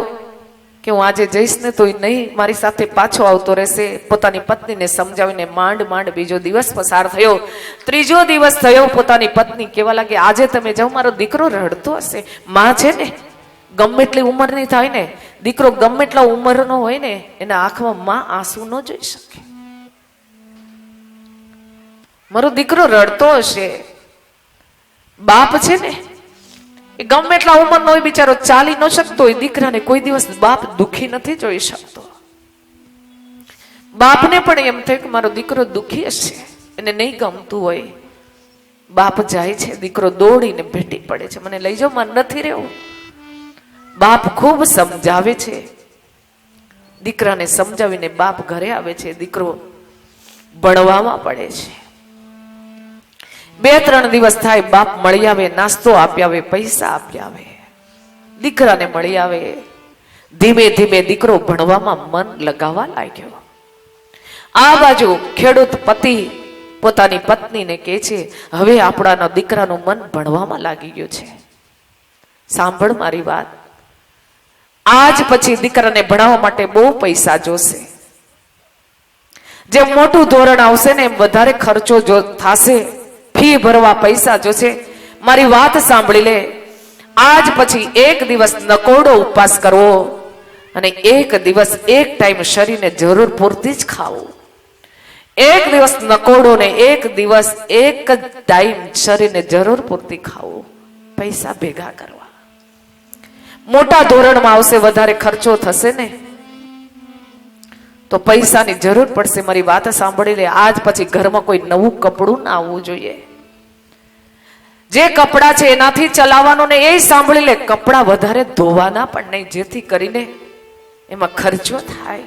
કે હું આજે જઈશ ને તો નહીં મારી સાથે પાછો આવતો રહેશે. પોતાની પત્નીને સમજાવીને માંડ માંડ બીજો દિવસ પસાર થયો. ત્રીજો દિવસ થયો. પોતાની પત્ની કેવા લાગે, આજે તમે જાઓ, મારો દીકરો રડતો હશે. માં છે ને, ગમે એટલી ઉંમરની થાય ને, દીકરો ગમે એટલા ઉંમરનો હોય ને, એના આંખમાં માં આંસુ ન જોઈ શકે. મારો દીકરો રડતો હશે. બાપ છે ને, એ ગમે એટલા ઉંમરનો હોય, બિચારો ચાલી ન શકતો હોય, દીકરાને કોઈ દિવસ બાપ દુખી નથી જોઈ શકતો. બાપને પણ એમ થયું કે મારો દીકરો દુખી હશે. એને નહીં ગમતું હોય, બાપ જાય છે, દીકરો દોડીને ભેટી પડે છે, મને લઈ જાઓ, મને નથી રહેવું. બાપ ખૂબ સમજાવે છે, દીકરાને સમજાવીને બાપ ઘરે આવે છે, દીકરો ભણવામાં પડે છે. 2-3 દિવસ થાય, બાપ મળી આવે, નાસ્તો આપી આવે, પૈસા આપી આવે, દીકરાને મળી આવે. ધીમે ધીમે દીકરો ભણવામાં મન લગાવવા લાગ્યો. આ બાજુ ખેડૂત પતિ પોતાની પત્નીને કહે છે, હવે આપણાનો દીકરાનું મન ભણવામાં લાગી ગયું છે. સાંભળ મારી વાત, આજ પછી દીકરાને ભણાવવા માટે બહુ પૈસા જોશે. જેમ મોટું ધોરણ આવશે ને એમ વધારે ખર્ચો થશે, ફી ભરવા પૈસા જોશે. મારી વાત સાંભળી લે, આજ પછી 1 દિવસ નકોરડો ઉપવાસ કરવો અને 1 દિવસ 1 ટાઈમ શરીરને જરૂર પૂરતી જ ખાવું. 1 દિવસ નકોરડો ને 1 દિવસ 1 જ ટાઈમ શરીરને જરૂર પૂરતી ખાવું. પૈસા ભેગા કરવા. મોટા ધોરણમાં આવશે, વધારે ખર્ચો થશે ને તો પૈસાની જરૂર પડશે. મારી વાત સાંભળી લે, આજ પછી ઘરમાં કોઈ નવું કપડું ના આવવું જોઈએ. જે કપડા છે એનાથી ચલાવવાનું ને, એ સાંભળી લે, કપડા વધારે ધોવાના પણ નહીં, જેથી કરીને એમાં ખર્ચો થાય.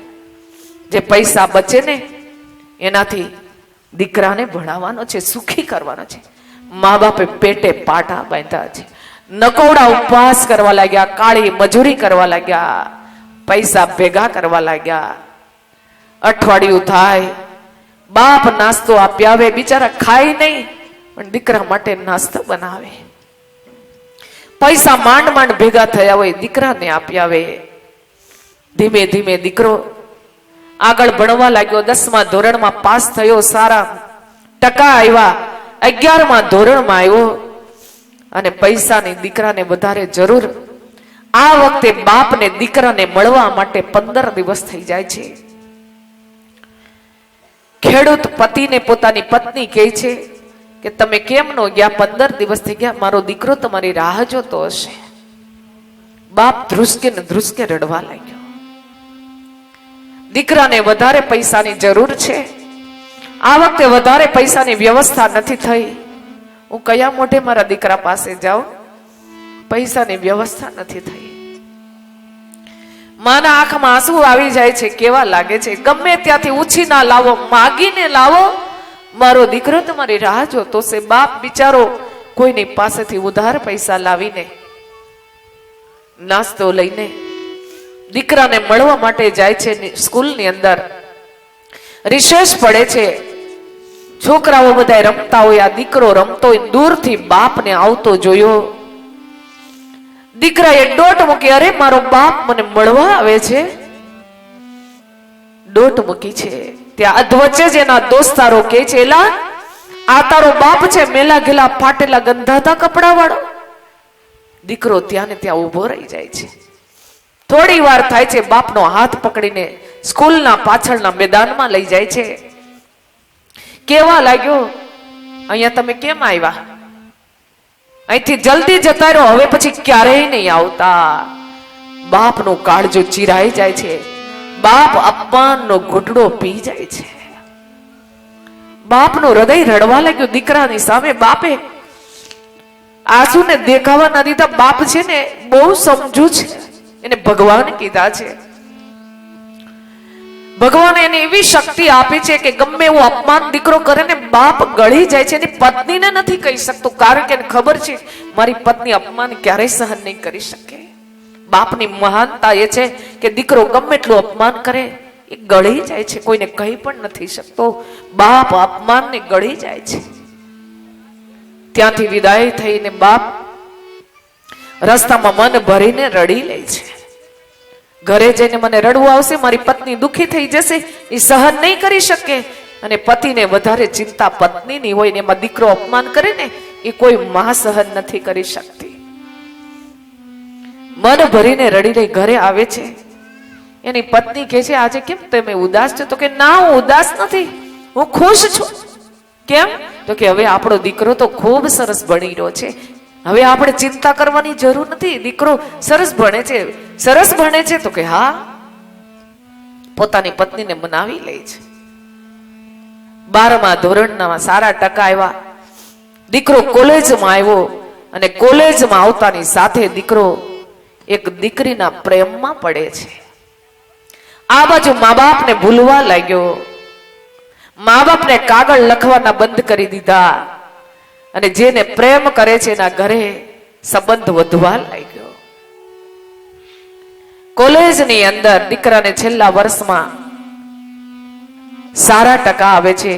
જે પૈસા બચે ને એનાથી દીકરાને ભણાવવાનો છે, સુખી કરવાનો છે. મા બાપે પેટે પાટા બાંધ્યા છે, નકોડા ઉપવાસ કરવા લાગ્યા, કાળી મજૂરી કરવા લાગ્યા, પૈસા ભેગા કરવા લાગ્યા. અઠવાડિયું થાય, બાપ નાસ્તો આપી આવે, બિચારા ખાય નહીં પણ દીકરા માટે નાસ્તો બનાવે. પૈસા માંડ માંડ ભેગા થયા હોય, દીકરાને આપી આવે. ધીમે ધીમે દીકરો આગળ ભણવા લાગ્યો. 10મા ધોરણમાં પાસ થયો, સારા ટકા આવ્યા. 11મા ધોરણમાં આવ્યો અને પૈસાની દીકરાને વધારે જરૂર. આ વખતે બાપને દીકરાને મળવા માટે 15 દિવસ થઈ જાય છે. ખેડૂત પતિને પોતાની પત્ની કહે છે કે તમે કેમ નો ગયા? 15 દિવસ થઈ ગયા, મારો દીકરો તમારી રાહ જોતો હશે. બાપ ધ્રુસકે ને ધ્રુસકે રડવા લાગ્યો. દીકરાને વધારે પૈસાની જરૂર છે. આ વખતે વધારે પૈસાની વ્યવસ્થા નથી થઈ. હું કયા મોઢે મારા દીકરા પાસે જાઉં? પૈસાની વ્યવસ્થા નથી થઈ. માના આંખમાં આંસુ આવી જાય છે. કેવા લાગે છે? ગમે ત્યાંથી ઉછીના લાવો, માગીને લાવો, મારો દીકરો તમારી રાહ જોતો છે. બાપ બિચારો કોઈની પાસેથી ઉધાર પૈસા લાવીને નાસ્તો લઈને દીકરાને મળવા માટે જાય છે. સ્કૂલની અંદર રિસેસ પડે છે, છોકરાઓ બધા રમતા હોય, આ દીકરો રમતો હોય, દૂરથી બાપને આવતો જોયો. દીકરાએ દોટ મૂકી, અરે મારો બાપ મને મળવા આવે છે. દોટ મૂકી છે ત્યાં અધવચ્ચે જ એના દોસ્તારો કે છે, એલા આ તારો બાપ છે, મેલા ગેલા ફાટેલા ગંધાતા કપડા વાળો. દીકરો ત્યાં ને ત્યાં ઉભો રહી જાય છે. થોડી વાર થાય છે, બાપનો હાથ પકડીને સ્કૂલના પાછળના મેદાનમાં લઈ જાય છે. કેવા લાગ્યો? અહીંયા તમે કેમ આવ્યા? અહીંથી જલ્દી જતા રહો, હવે પછી ક્યારેય નહીં આવતા. બાપનું કાળજો ચીરાઈ જાય છે. બાપ અપમાનનો ઘૂંટડો પી જાય છે. બાપનું હૃદય રડવા લાગ્યું દીકરાની સામે. બાપે આંસુને દેખાવા ના દીધા. બાપ છે ને બહુ સમજુ છે, એને ભગવાન કીધા છે. ભગવાને એને એવી શક્તિ આપી છે કે ગમે એવું અપમાન દીકરો કરે ને બાપ ગળી જાય છે. એની પત્નીને નથી કહી શકતો, કારણ કે એને ખબર છે મારી પત્ની અપમાન ક્યારેય સહન નહીં કરી શકે. બાપની મહાનતા એ છે કે દીકરો ગમે એટલું અપમાન કરે એ ગળી જાય છે, કોઈને કહી પણ નથી શકતો. બાપ અપમાનને ગળી જાય છે. ત્યાંથી વિદાય થઈને બાપ રસ્તામાં મન ભરીને રડી લે છે. ઘરે જઈને મને રડવું આવશે, મારી પત્ની દુખી થઈ જશે, એ સહન નહીં કરી શકે. અને પતિને વધારે ચિંતા પત્નીની હોય ને એમાં દીકરો અપમાન કરે ને એ કોઈ માં સહન નથી કરી શકતી. મન ભરીને રડી લઈ ઘરે આવે છે. એની પત્ની કહે છે, આજે કેમ તમે ઉદાસ છો? તો કે ના, હું ઉદાસ નથી, હું ખુશ છું. કેમ? તો કે હવે આપણો દીકરો તો ખૂબ સરસ ભણી રહ્યો છે, હવે આપણે ચિંતા કરવાની જરૂર નથી. દીકરો સરસ ભણે છે, સરસ ભણે છે. તો કે હા, પોતાની પત્નીને મનાવી લે છે. 12મા ધોરણના સારા ટકા આવ્યા. દીકરો કોલેજમાં આવ્યો અને કોલેજમાં આવતાની સાથે દીકરો એક દીકરીના પ્રેમમાં પડે છે. આ બાજુ મા બાપને ભૂલવા લાગ્યો. મા બાપને કાગળ લખવાના બંધ કરી દીધા અને જેને પ્રેમ કરે છે એના ઘરે સંબંધ વધવા લાગ્યો. કોલેજની અંદર દીકરાને છેલ્લા વર્ષમાં સારા ટકા આવે છે.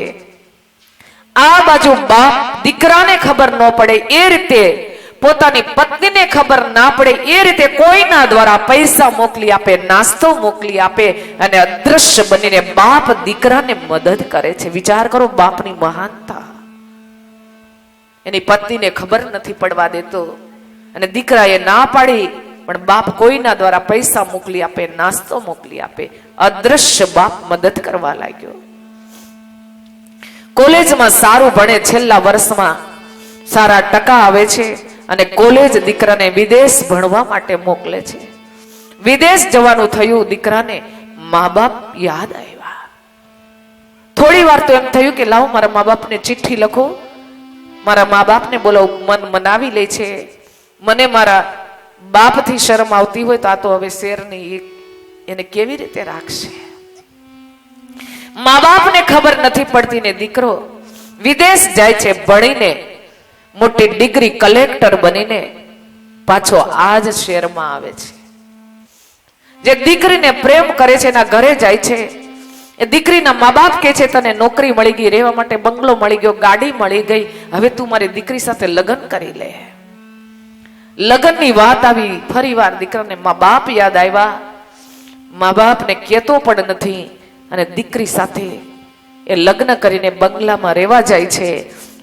આ બાજુ બાપ દીકરાને ખબર ન પડે એ રીતે, પોતાની પત્નીને ખબર ના પડે એ રીતે કોઈના દ્વારા પૈસા મોકલી આપે, નાસ્તો મોકલી આપે અને અદ્રશ્ય બનીને બાપ દીકરાને મદદ કરે છે. વિચાર કરો બાપની મહાનતા. એની પત્નીને ખબર નથી પડવા દેતો અને દીકરાએ ના પાડી પણ બાપ કોઈના દ્વારા પૈસા મોકલી આપે, નાસ્તો મોકલી આપે. અદ્રશ્ય બાપ મદદ કરવા લાગ્યો. કોલેજમાં સારું ભણે, છેલ્લા વર્ષમાં સારા ટકા આવે છે અને કોલેજ દીકરાને વિદેશ ભણવા માટે મોકલે છે. વિદેશ જવાનું થયું, દીકરાને મા બાપ યાદ આવ્યા. થોડી વાર તો એમ થયું કે લાવ મારા મા બાપને ચિઠ્ઠી લખો, મારા મા બાપને બોલો, મન મનાવી લે છે. મને મારા બાપથી શરમ આવતી હોય તો આ તો હવે શેરની એને કેવી રીતે રાખશે. મા બાપને ખબર નથી પડતી ને દીકરો વિદેશ જાય છે, ભણીને મોટી ડિગ્રી કલેક્ટર બનીને પાછો આ જ શહેરમાં આવે છે. જે દીકરીને પ્રેમ કરે છે એના ઘરે જાય છે. એ દીકરીના મા બાપ કહે છે તને નોકરી મળી ગઈ, રહેવા માટે બંગલો મળી ગયો, ગાડી મળી ગઈ, હવે તું મારી દીકરી સાથે લગ્ન કરી લે. લગ્નની વાત આવી, ફરી વાર દીકરાને મા બાપ યાદ આવ્યા. મા બાપને કહેતો પણ નથી અને દીકરી સાથે એ લગ્ન કરીને બંગલામાં રહેવા જાય છે.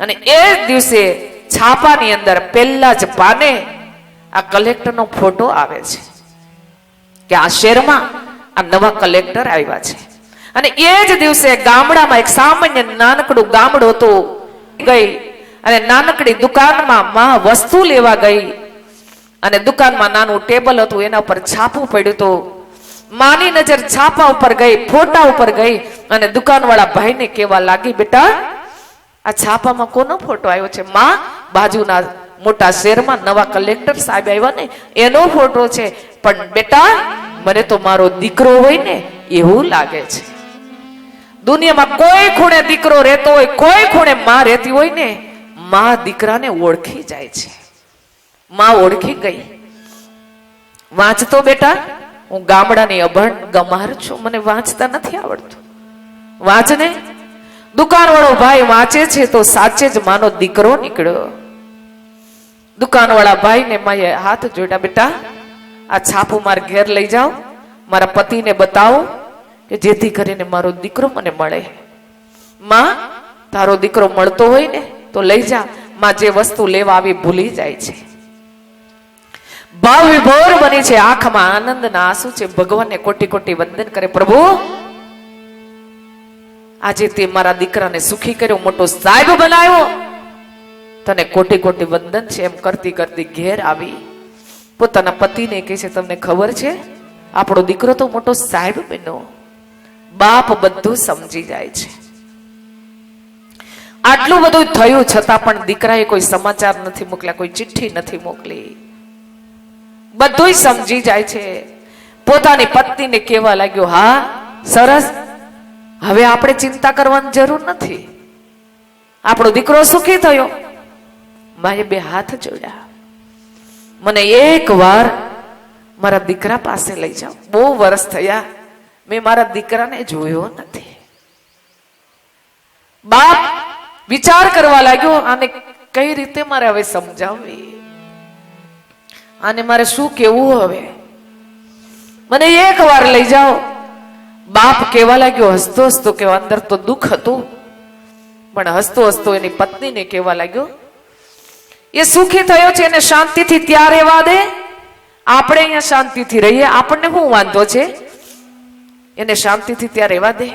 અને એ જ દિવસે છાપાની અંદર પહેલા જ પાને આ કલેક્ટરનો ફોટો આવે છે કે આ શહેરમાં આ નવા કલેક્ટર આવ્યા છે. અને એ જ દિવસે ગામડામાં એક સામાન્ય નાનકડું ગામડું હતું, ગઈ અને નાનકડી દુકાનમાં માં વસ્તુ લેવા ગઈ અને દુકાનમાં નાનું ટેબલ હતું, એના ઉપર છાપું પડ્યું હતું. માની નજર છાપા ઉપર ગઈ, ફોટા ઉપર ગઈ અને દુકાનવાળા ભાઈને કહેવા લાગી, બેટા આ છાપામાં કોનો ફોટો આવ્યો છે? માં, બાજુના મોટા શહેરમાં નવા કલેક્ટર સાહેબ આવ્યા ને એનો ફોટો છે. પણ બેટા મને તો મારો દીકરો હોય ને એવું લાગે છે. દુનિયામાં કોઈ ખૂણે દીકરો રહેતો હોય, કોઈ ખૂણે માં રહેતી હોય ને, માં દીકરાને ઓળખી જાય છે. માં ઓળખી ગઈ. વાંચતો બેટા, હું ગામડાની અભણ ગમાર છું, મને વાંચતા નથી આવડતું, વાંચ ને. દુકાનવાળો ભાઈ વાંચે છે તો સાચે જ માનો દીકરો નીકળ્યો. દુકાનવાળા ભાઈને માએ હાથ જોડ્યા, બેટા આ છાપું મારા ઘેર લઈ જાઓ, મારા પતિને બતાવો કે જેથી કરીને મારો દીકરો મને મળે. માં, તારો દીકરો મળતો હોય ને તો લઈ જા. માં જે વસ્તુ લેવા આવી ભૂલી જાય છે. ભાવ વિભોર બની છે, આંખમાં આનંદના આંસુ છે. ભગવાનને કોટી કોટી વંદન કરે, પ્રભુ આજે તે મારા દીકરાને સુખી કર્યો, મોટો સાહેબ બનાવ્યો, તને કોટી કોટી વંદન છે. એમ કરતી કરતી ઘેર આવી પોતાના પતિને કહે છે, તમને ખબર છે આપણો દીકરો તો મોટો સાહેબ બન્યો. બાપ બધું સમજી જાય છે. આટલું બધું થયું છતાં પણ દીકરાએ કોઈ સમાચાર નથી મોકલ્યા, કોઈ ચિઠ્ઠી નથી મોકલી. બધું સમજી જાય છે. પોતાની પત્નીને કહેવા લાગ્યો, હા સરસ, હવે આપણે ચિંતા કરવાની જરૂર નથી, આપણો દીકરો સુખી થયો. માએ બે હાથ જોડ્યા, મને એક વાર મારા દીકરા પાસે લઈ જાઓ. બહુ વર્ષ થયા મેં મારા દીકરાને જોયો નથી. બાપ વિચાર કરવા લાગ્યો, આને કઈ રીતે મારે હવે સમજાવવી, આને મારે શું કેવું હવે, મને એક વાર લઈ જાઓ. બાપ કહેવા લાગ્યો, હસતો હસતો કે અંદર તો દુઃખ હતું, પણ હસતો હસતો એની પત્નીને કહેવા લાગ્યો, એ સુખી થયો છે એને શાંતિથી ત્યાં રહેવા દે, આપણે અહીંયા શાંતિથી રહીએ, આપણને શું વાંધો છે, એને શાંતિથી ત્યાં રહેવા દે,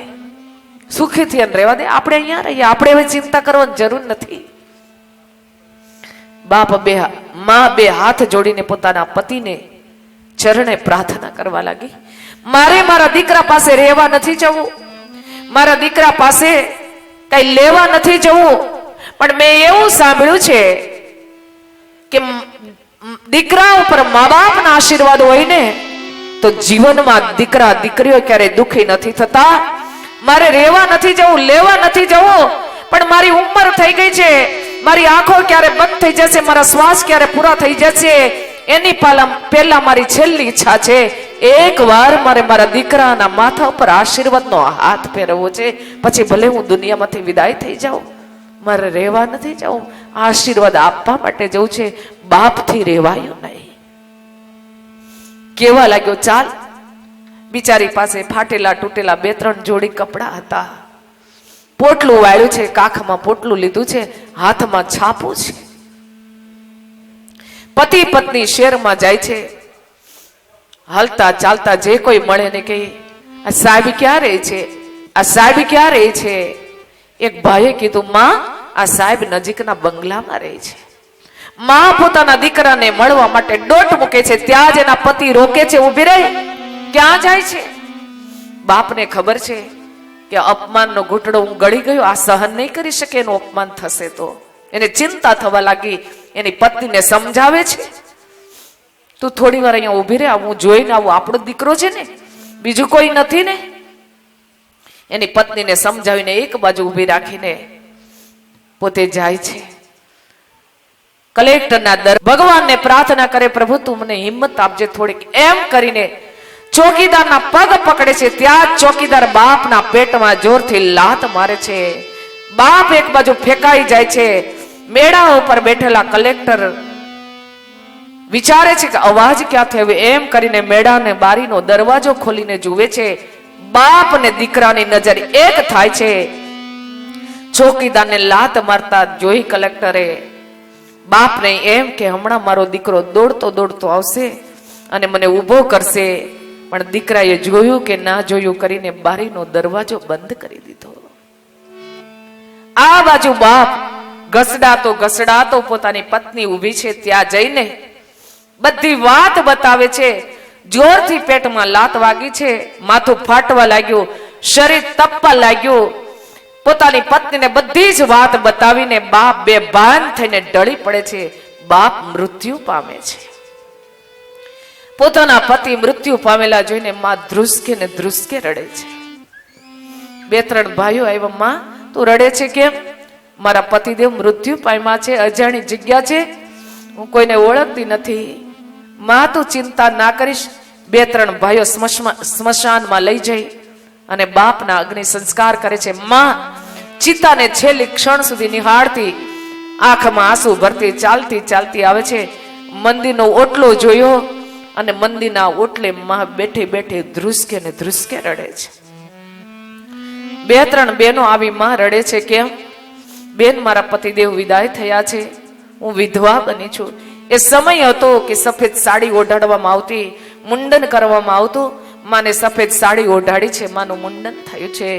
સુખીથી રહેવા દે, આપણે અહીંયા રહીએ, આપણે હવે ચિંતા કરવાની જરૂર નથી. બાપ માં બે હાથ જોડીને પોતાના પતિને ચરણે પ્રાર્થના કરવા લાગી, મારે મારા દીકરા પાસે રહેવા નથી જવું, મારા દીકરા પાસે કઈ લેવા નથી જવું, પણ મેં એવું સાંભળ્યું છે કે દીકરા ઉપર મા બાપના આશીર્વાદ હોય ને તો જીવનમાં દીકરા દીકરીઓ ક્યારે દુખી નથી થતા. મારે રહેવા નથી જવું, લેવા નથી જવું, પણ મારી ઉંમર થઈ ગઈ છે, મારી આંખો ક્યારે બંધ થઈ જશે, મારા શ્વાસ ક્યારે પૂરા થઈ જશે, એની પહેલા મારી છેલ્લી ઈચ્છા છે એક વાર મારે મારા દીકરાના માથા ઉપર આશીર્વાદનો હાથ ફેરવવો છે. પછી ભલે હું દુનિયામાંથી વિદાય થઈ જાઉં, મારે રહેવા નથી જવું, આશીર્વાદ આપવા માટે જવું છે. બાપથી રહેવાયું નહીં. કેવા લાગ્યો? ચાલ. બિચારી પાસે ફાટેલા તૂટેલા 2-3 જોડી કપડા હતા. પોટલું વાળ્યું છે, કાખમાં પોટલું લીધું છે, હાથમાં છાપું છે. પતિ પત્ની શેરમાં જાય છે. હાલતા ચાલતા જે કોઈ મળે ને કહે, આ સાહેબ ક્યાં રહે છે? આ સાહેબ ક્યાં રહે છે? એક ભાઈએ કીધું, માં આ સાહેબ નજીકના બંગલામાં રહે છે. માં પોતાના દીકરાને મળવા માટે દોટ મૂકે છે, ત્યાં જ એના પતિ રોકે છે, ઊભી રહી, ક્યાં જાય છે? બાપને ખબર છે કે અપમાનનો ઘૂંટડો હું ગળી ગયો, આ સહન નહીં કરી શકે, એનું અપમાન થશે તો. એને ચિંતા થવા લાગી. એની પત્નીને સમજાવે છે, તું થોડી વાર અહીંયા ઊભી રહે, હું જોઈને આવું, આપણો દીકરો છે ને, બીજું કોઈ નથી ને. એની પત્નીને સમજાવીને એક બાજુ ઊભી રાખીને પોતે જાય છે. કલેક્ટરના દર ભગવાનને પ્રાર્થના કરે, પ્રભુ તું મને હિંમત આપજે થોડીક, એમ કરીને ચોકીદારના પગ પકડે છે. ત્યાં ચોકીદાર બાપના પેટમાં જોરથી લાત મારે છે. બાપ એક બાજુ ફેંકાઈ જાય છે. મેળા ઉપર બેઠેલા કલેક્ટર વિચારે છે કે અવાજ ક્યાં થયો, એમ કરીને મેળાને બારીનો દરવાજો ખોલીને જુએ છે. બાપ ને દીકરાની નજર એક થાય છે. ચોકીદારને લાત મારતા જોઈ કલેક્ટરે બાપને એમ કે હમણાં મારો દીકરો દોડતો દોડતો આવશે અને મને ઊભો કરશે, પણ દીકરાએ જોયું કે ના જોયું કરીને બારીનો દરવાજો બંધ કરી દીધો. આ બાજુ બાપ ઘસડાતો પોતાની પત્ની ઊભી છે ત્યાં જઈને બધી વાત બતાવે છે. જોરથી પેટમાં લાત વાગી છે, માથું ફાટવા લાગ્યું, શરીર તપવા લાગ્યું. પોતાની પત્નીને બધી જ વાત બતાવીને બાપ બેભાન થઈને ઢળી પડે છે. બાપ મૃત્યુ પામે છે. પોતાના પતિ મૃત્યુ પામેલા જોઈને માં ધ્રુસકે ને ધ્રુસકે રડે છે. 2-3 ભાઈઓ આવ્યા, માં તું રડે છે કેમ? મારા પતિદેવ મૃત્યુ પામ્યા છે, અજાણી જગ્યા છે, હું કોઈને ઓળખતી નથી. માં તું ચિંતા ના કરીશ. 2-3 ભાઈઓ સ્મશાનમાં લઈ જઈ અને બાપના અગ્નિ સંસ્કાર કરે છે. માં ચિતાને છેલ્લી ક્ષણ સુધી નિહાળતી, આંખમાં આંસુ ભરતી ચાલતી ચાલતી આવે છે. મંદિરનો ઓટલો જોયો અને મંદિરના ઓટલે માં બેઠી બેઠી ધ્રુસકે ને ધ્રુસકે રડે છે. 2-3 બહેનો આવી માં રડે છે કેમ? બેન મારા પતિદેવ વિદાય થયા છે, હું વિધવા બની છું. એ સમય હતો કે સફેદ સાડી ઓઢાડવામાં આવતી, મુંડન કરવામાં આવતું. માને સફેદ સાડી ઓઢાડી છે, માનું મુંડન થયું છે.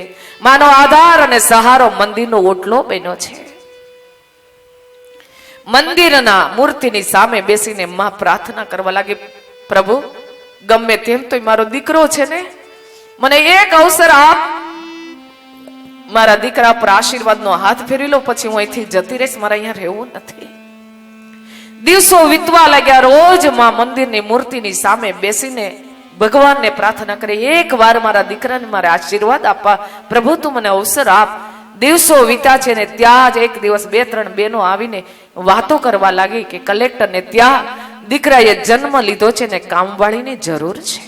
માનો આધાર અને સહારો મંદિરનો ઓટલો બન્યો છે. મંદિરના મૂર્તિની સામે બેસીને માં પ્રાર્થના કરવા લાગી, પ્રભુ ગમે તેમ તો મારો દીકરો છે ને, મને એક અવસર આપ, મારા દીકરા પર આશીર્વાદનો હાથ ફેરવી લો, પછી હું અહીંથી જતી રહીશ, મારે અહીંયા રહેવું નથી. દિવસો વીતવા લાગ્યા. રોજ માં મંદિરની મૂર્તિની સામે બેસીને ભગવાનને પ્રાર્થના કરે, એક વાર મારા દીકરાને મારે આશીર્વાદ આપવા, પ્રભુ તું મને અવસર આપ. દિવસો વીતા છે ને ત્યાં જ એક દિવસ 2-3 બહેનો આવીને વાતો કરવા લાગી કે કલેક્ટરને ત્યાં દીકરાએ જન્મ લીધો છે ને કામવાળીની જરૂર છે.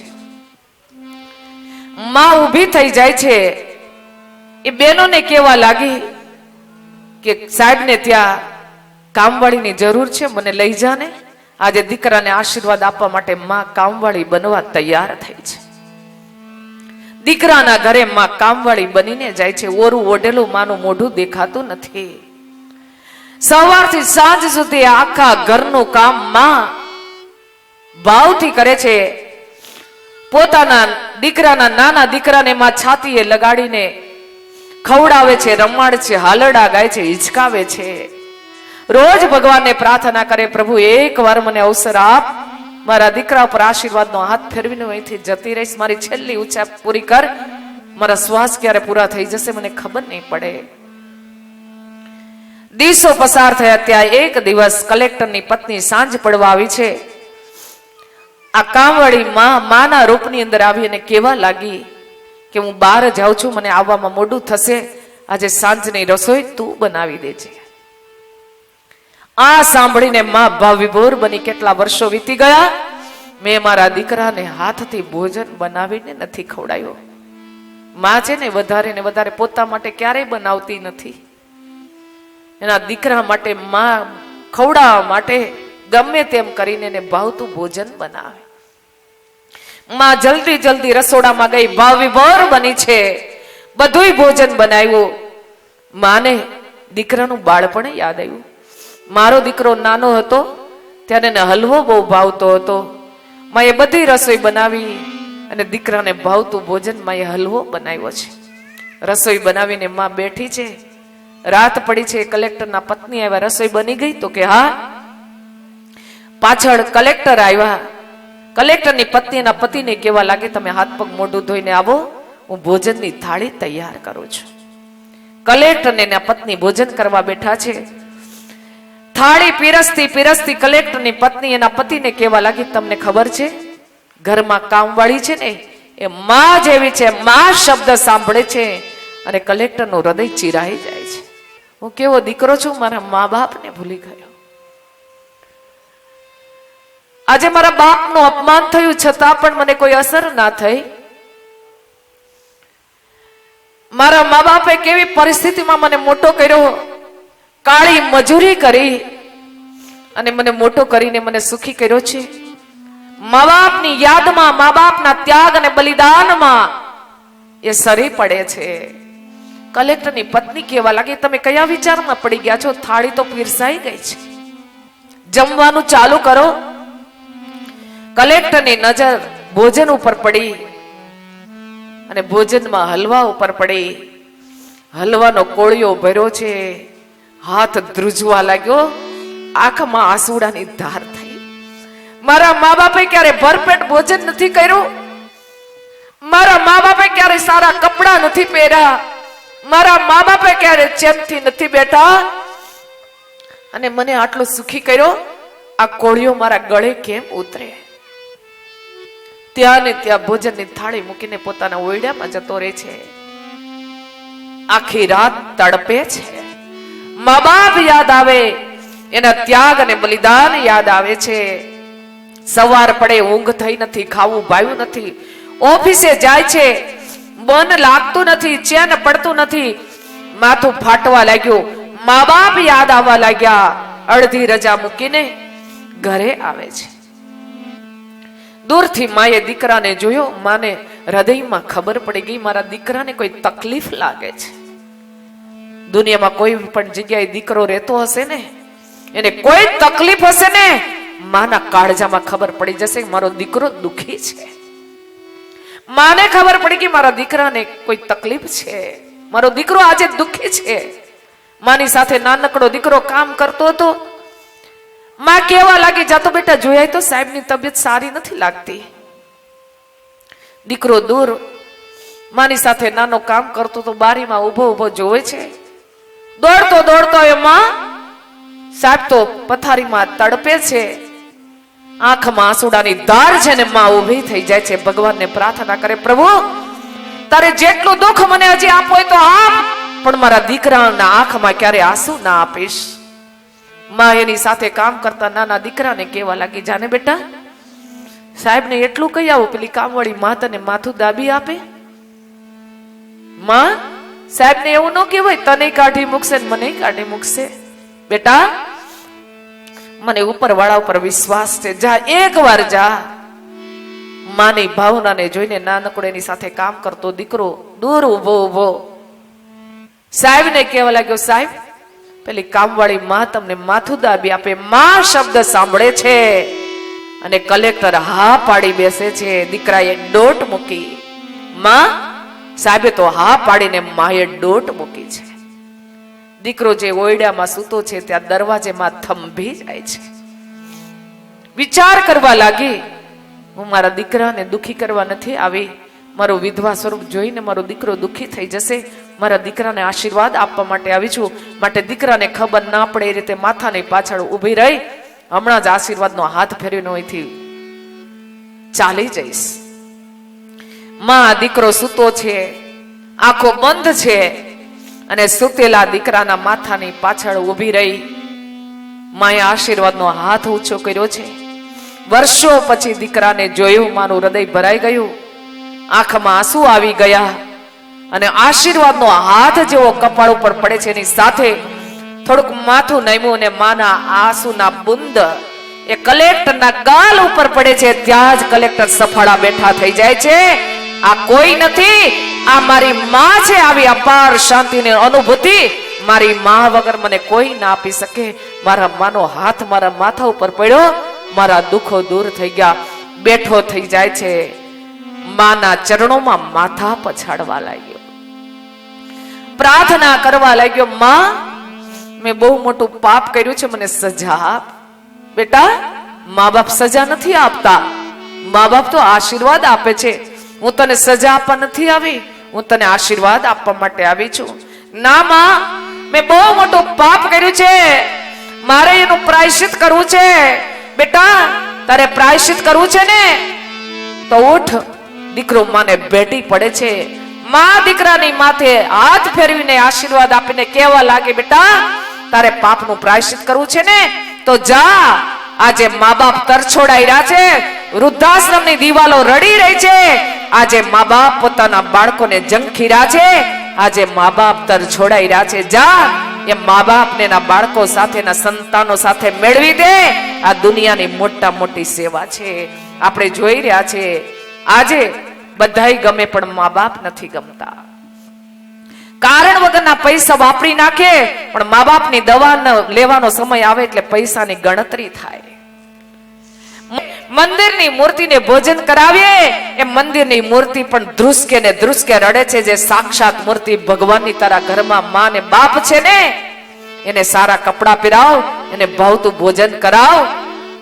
માં ઊભી થઈ જાય છે. એ બહેનોને કહેવા લાગી કે સાહેબને ત્યાં કામવાળીની જરૂર છે, મને લઈ જા ને. આજે દીકરાને આશીર્વાદ આપવા માટે માં કામવાળી બનવા તૈયાર થઈ છે. દીકરાના ઘરે માં કામવાળી બનીને જાય છે. ઓરું ઓઢેલું માનું મોઢું દેખાતું નથી. સવારથી સાંજ સુધી આખા ઘરનું કામ માં ભાવથી કરે છે. પોતાના દીકરાના નાના દીકરાને માં છાતીએ લગાડીને ખવડાવે છે, રમાડે છે, હાલરડા ગાય છે, હિચકાવે છે. રોજ ભગવાનને પ્રાર્થના કરે, પ્રભુ એક વાર મને અવસર આપ, મારા દીકરા પર આશીર્વાદનો હાથ ફેરવીને અહીંથી જતી રહીશ, મારી છેલ્લી ઈચ્છા પૂરી કર. મારા શ્વાસ ક્યારે પૂરા થઈ જશે મને ખબર નહીં પડે. દિવસો પસાર થયા. ત્યાં એક દિવસ કલેક્ટરની પત્ની સાંજ પડવા આવી છે. આ કામવાળી માના રૂપની અંદર આવી અને કેવા લાગી કે હું બહાર જાઉં છું, મને આવવામાં મોડું થશે, આજે સાંજની રસોઈ તું બનાવી દેજે. આ સાંભળીને માં ભાવ વિભોર બની. કેટલા વર્ષો વીતી ગયા, મેં મારા દીકરાને હાથથી ભોજન બનાવીને નથી ખવડાયો. માં છે ને વધારે પોતા માટે ક્યારેય બનાવતી નથી. એના દીકરા માટે માં ખવડાવવા માટે ગમે તેમ કરીને એને ભાવતું ભોજન બનાવે. માં જલ્દી રસોડામાં ગઈ, ભાવ વિભોર બની છે. બધુંય ભોજન બનાવ્યું. માને દીકરાનું બાળપણ યાદ આવ્યું. મારો દીકરો નાનો હતો ત્યારે એને હલવો બહુ ભાવતો હતો. માએ બધી રસોઈ બનાવી અને દીકરાને ભાવતું ભોજન માએ હલવો બનાવ્યો છે. રસોઈ બનાવીને માં બેઠી છે. રાત પડી છે. કલેક્ટરના પત્ની આવ્યા. રસોઈ બની ગઈ? તો કે હા. પાછળ કલેક્ટર આવ્યા. કલેક્ટરની પત્નીના પતિને કેવા લાગે, તમે હાથ પગ મોઢું ધોઈને આવો, હું ભોજનની થાળી તૈયાર કરું છું. કલેક્ટર ને એના પત્ની ભોજન કરવા બેઠા છે. થાળી પીરસતી કલેક્ટરની પત્ની એના પતિને કેવા લાગી, તમને ખબર છે ઘરમાં કામવાળી છે ને એ માં જેવી છે. માં શબ્દ સાંભળે છે અને કલેક્ટરનું હૃદય ચીરાઈ જાય છે. હું કેવો દીકરો છું, મારા મા બાપને ભૂલી ગયો. આજે મારા બાપનું અપમાન થયું છતાં પણ મને કોઈ અસર ના થઈ. મારા મા બાપે કેવી પરિસ્થિતિમાં મને મોટો કર્યો, કાળી મજૂરી કરી અને મને મોટો કરીને મને સુખી કર્યો છે. મા બાપની યાદમાં, મા બાપના ત્યાગ અને બલિદાનમાં એ સરી પડે છે. કલેક્ટરની પત્ની કેવા લાગી, તમે કયા વિચારમાં પડી ગયા છો? થાળી તો પીરસાઈ ગઈ છે, જમવાનું ચાલુ કરો. કલેક્ટરની નજર ભોજન ઉપર પડી અને ભોજનમાં હલવા ઉપર પડી. હલવાનો કોળિયો ભર્યો છે. હાથ ધ્રુજવા લાગ્યો. આંખમાં આંસુડાની ધાર થઈ. મારા મા બાપે ક્યારે ભરપેટ ભોજન નથી કર્યું. મારા મા બાપે ક્યારે સારા કપડા નથી પહેર્યા. મારા મા બાપે ક્યારે ચેનથી નથી બેઠા અને મને આટલો સુખી કર્યો. આ કોળિયો મારા ગળે કેમ ઉતરે? ત્યાં ને ત્યાં ભોજનની થાળી મૂકીને પોતાના ઓરડામાં જતો રહે છે. આખી રાત તડપે છે. મા બાપ યાદ આવે, એના ત્યાગ અને બલિદાન યાદ આવે છે. સવાર પડે, ઊંઘ થઈ નથી, ખાવું ભાવ્યું નથી. ઓફિસે જાય છે, મન લાગતું નથી, ચેન પડતું નથી. માથું ફાટવા લાગ્યું. મા બાપ યાદ આવવા લાગ્યા. અડધી રજા મૂકીને ઘરે આવે છે. દૂરથી માએ દીકરાને જોયો. માને હૃદયમાં ખબર પડી ગઈ, મારા દીકરાને કોઈ તકલીફ લાગે છે. દુનિયામાં કોઈ પણ જગ્યાએ દીકરો રહેતો હશે ને, એને કોઈ તકલીફ હશે ને, માના કાળજામાં ખબર પડી જશે કે મારો દીકરો દુખી છે. માને ખબર પડી કે મારા દીકરાને કોઈ તકલીફ છે, મારો દીકરો આજે દુખી છે. માની સાથે નાનકડો દીકરો કામ કરતો હતો. માં કેવા લાગી, જાતો બેટા જોયા તો સાહેબની તબિયત સારી નથી લાગતી. દીકરો દૂર માની સાથે નાનો કામ કરતો તો બારીમાં ઉભો જોવે છે. દોડતો એમાં સાહેબ તો પથારીમાં તડપે છે. આંખમાં આંસુડાની ધાર છે ને માં ઊભી થઈ જાય છે. ભગવાનને પ્રાર્થના કરે, પ્રભુ તારે જેટલું દુઃખ મને હજી આપો હોય તો આપ, પણ મારા દીકરાના આંખમાં ક્યારે આંસુ ના આપીશ. માં એની સાથે કામ કરતા નાના દીકરાને કેવા લાગી, જાને બેટા સાહેબને એટલું કહી આવું, પેલી કામવાળી માં તને માથું દાબી આપે. માં સાહેબને એવું ન કહેવાય, તને કાઢી મૂકશે ને મને કાઢી મૂકશે. બેટા મને ઉપર વાળા ઉપર વિશ્વાસ છે, જા એકવાર જા. માની ભાવનાને જોઈને નાનકડો એની સાથે કામ કરતો દીકરો દૂર ઉભો સાહેબને કહેવા લાગ્યો, સાહેબ પેલી કામવાળી માં તમને માથું દાબી આપે. માં શબ્દ સાંભળે છે અને કલેક્ટર હા પાડી બેસે છે. દીકરાએ ડોટ મૂકી. માં સાહેબે તો હા પાડીને માએ ડોટ મૂકી છે. દીકરો જે ઓરડામાં સૂતો છે ત્યાં દરવાજે માં થંભી જાય છે. વિચાર કરવા લાગી, હું મારા દીકરાને દુખી કરવા નથી આવી. મારો વિધવા સ્વરૂપ જોઈને મારો દીકરો દુખી થઈ જશે. મારા દીકરાને આશીર્વાદ આપવા માટે આવી છું, માટે દીકરાને ખબર ના પડે એ રીતે માથાની પાછળ ઊભી રહી હમણાં જ આશીર્વાદનો હાથ ફેરવીને અહીંથી ચાલી જઈશ. માં દીકરો સૂતો છે, આંખો બંધ છે અને સૂતેલા દીકરાના માથાની પાછળ ઊભી રહી માએ આશીર્વાદનો હાથ ઊંચો કર્યો છે. વર્ષો પછી દીકરાને જોયું, મારું હૃદય ભરાઈ ગયું, આંખમાં આંસુ આવી ગયા અને આશીર્વાદનો હાથ જેવો કપાળ ઉપર પડે છે એની સાથે થોડુંક માથું નમ્યું અને માના આંસુના બુંદ એ કલેક્ટરના ગાલ ઉપર પડે છે. ત્યાં જ કલેક્ટર સફાળા બેઠા થઈ જાય છે. આ કોઈ નથી, આ મારી માં છે. આવી અપાર શાંતિની અનુભૂતિ મારી માં વગર મને કોઈ ના આપી શકે. મારા માનો હાથ મારા માથા ઉપર પડ્યો, મારા દુઃખો દૂર થઈ ગયા. બેઠો થઈ જાય છે, માના ચરણોમાં માથા પછાડવા લાગ્યો, પ્રાર્થના કરવા લાગ્યો, માં મેં બહુ મોટું પાપ કર્યું છે, મને સજા આપ. બેટા, મા બાપ સજા નથી આપતા, મા બાપ તો આશીર્વાદ આપે છે. હું તને સજા આપવા નથી આવી, હું તને આશીર્વાદ આપવા માટે આવી છું. ના માં, મેં બહુ મોટું પાપ કર્યું છે, મારે એનું પ્રાયશ્ચિત કરવું છે. બેટા, તારે પ્રાયશ્ચિત કરવું છે ને તો ઉઠ. દીકરો માને ભેટી પડે છે. માં દીકરાની માથે હાથ ફેરવીને આશીર્વાદ આપીને કહેવા લાગે, બેટા તારે પાપનું પ્રાયશ્ચિત કરવું છે ને તો જા. આજે મા બાપ તરછોડાઈ રહ્યા છે, વૃદ્ધાશ્રમની દિવાલો રડી રહી છે. આજે મા બાપ પોતાના બાળકોને ઝંખી રહ્યા છે. આજે મા બાપ તરછોડાઈ રહ્યા છે. જા, એ મા બાપને એના બાળકો સાથે, એના સંતાનો સાથે મેળવી દે. આ દુનિયાની મોટા મોટી સેવા છે. આપણે જોઈ રહ્યા છે આજે બધાય ગમે પણ મા બાપ નથી ગમતા. કારણ વગરના પૈસા વાપરી નાખે, પણ મા બાપની દવા લેવાનો સમય આવે એટલે પૈસાની ગણતરી થાય. મંદિરની મૂર્તિને ભોજન કરાવીએ, એ મંદિરની મૂર્તિ પણ ધ્રુસકે ને ધ્રુસકે રડે છે. જે સાક્ષાત મૂર્તિ ભગવાનની તારા ઘરમાં માં ને બાપ છે ને, એને સારા કપડા પહેરાવ, એને ભાવતું ભોજન કરાવ.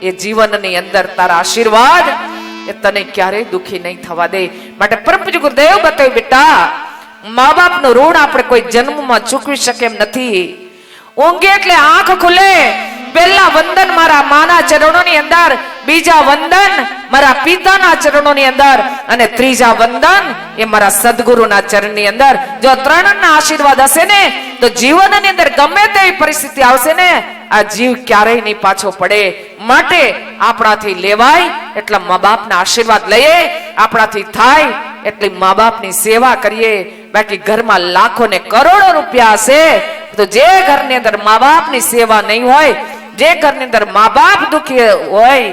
એ જીવનની અંદર તારા આશીર્વાદ એ તને ક્યારેય દુખી નહીં થવા દે. માટે પરમ પૂજ્ય ગુરુદેવ બતાવ્યું, બેટા મા બાપનું ઋણ આપણે કોઈ જન્મમાં ચૂકવી શકે એમ નથી. ઊંઘે એટલે આંખ ખુલે, પહેલા વંદન મારા માના ચરણોની અંદર, બીજા વંદન મારા પિતાના ચરણોની અંદર અને ત્રીજા વંદન એ મારા સદગુરુના ચરણની અંદર. જો ત્રણના આશીર્વાદ હશે ને તો જીવનની અંદર ગમે તેવી પરિસ્થિતિ આવશે ને, આ જીવ ક્યારેય નહીં પાછો પડે. માટે આપણાથી લેવાય એટલા મા બાપના આશીર્વાદ લઈએ, આપણાથી થાય એટલી મા બાપની સેવા કરીએ. બાકી ઘરમાં લાખો ને કરોડો રૂપિયા હશે તો જે ઘરની અંદર મા બાપની સેવા નહીં હોય, જે ઘરની અંદર મા બાપ દુખી હોય,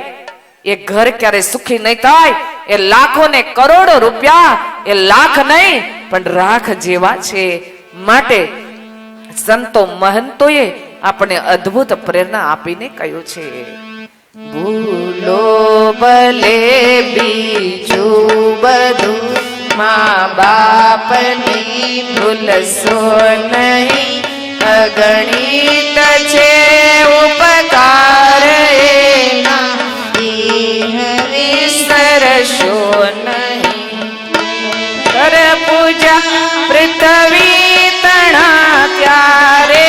એ ઘર ક્યારે સુખી નહીં થાય. એ લાખો ને કરોડો રૂપિયા એ લાખ નહીં પણ રાખ જેવા છે. માટે સંતો મહંતોએ આપણે અદ્ભુત પ્રેરણા આપીને કહ્યું છે, ભૂલો ભલે બીજું બધું, મા બાપની ભૂલશો નહીં. અગણિત છે ઉપકાર એના, વિસરશો નહીં. કર પૂજા પૃથ્વી તણા ત્યારે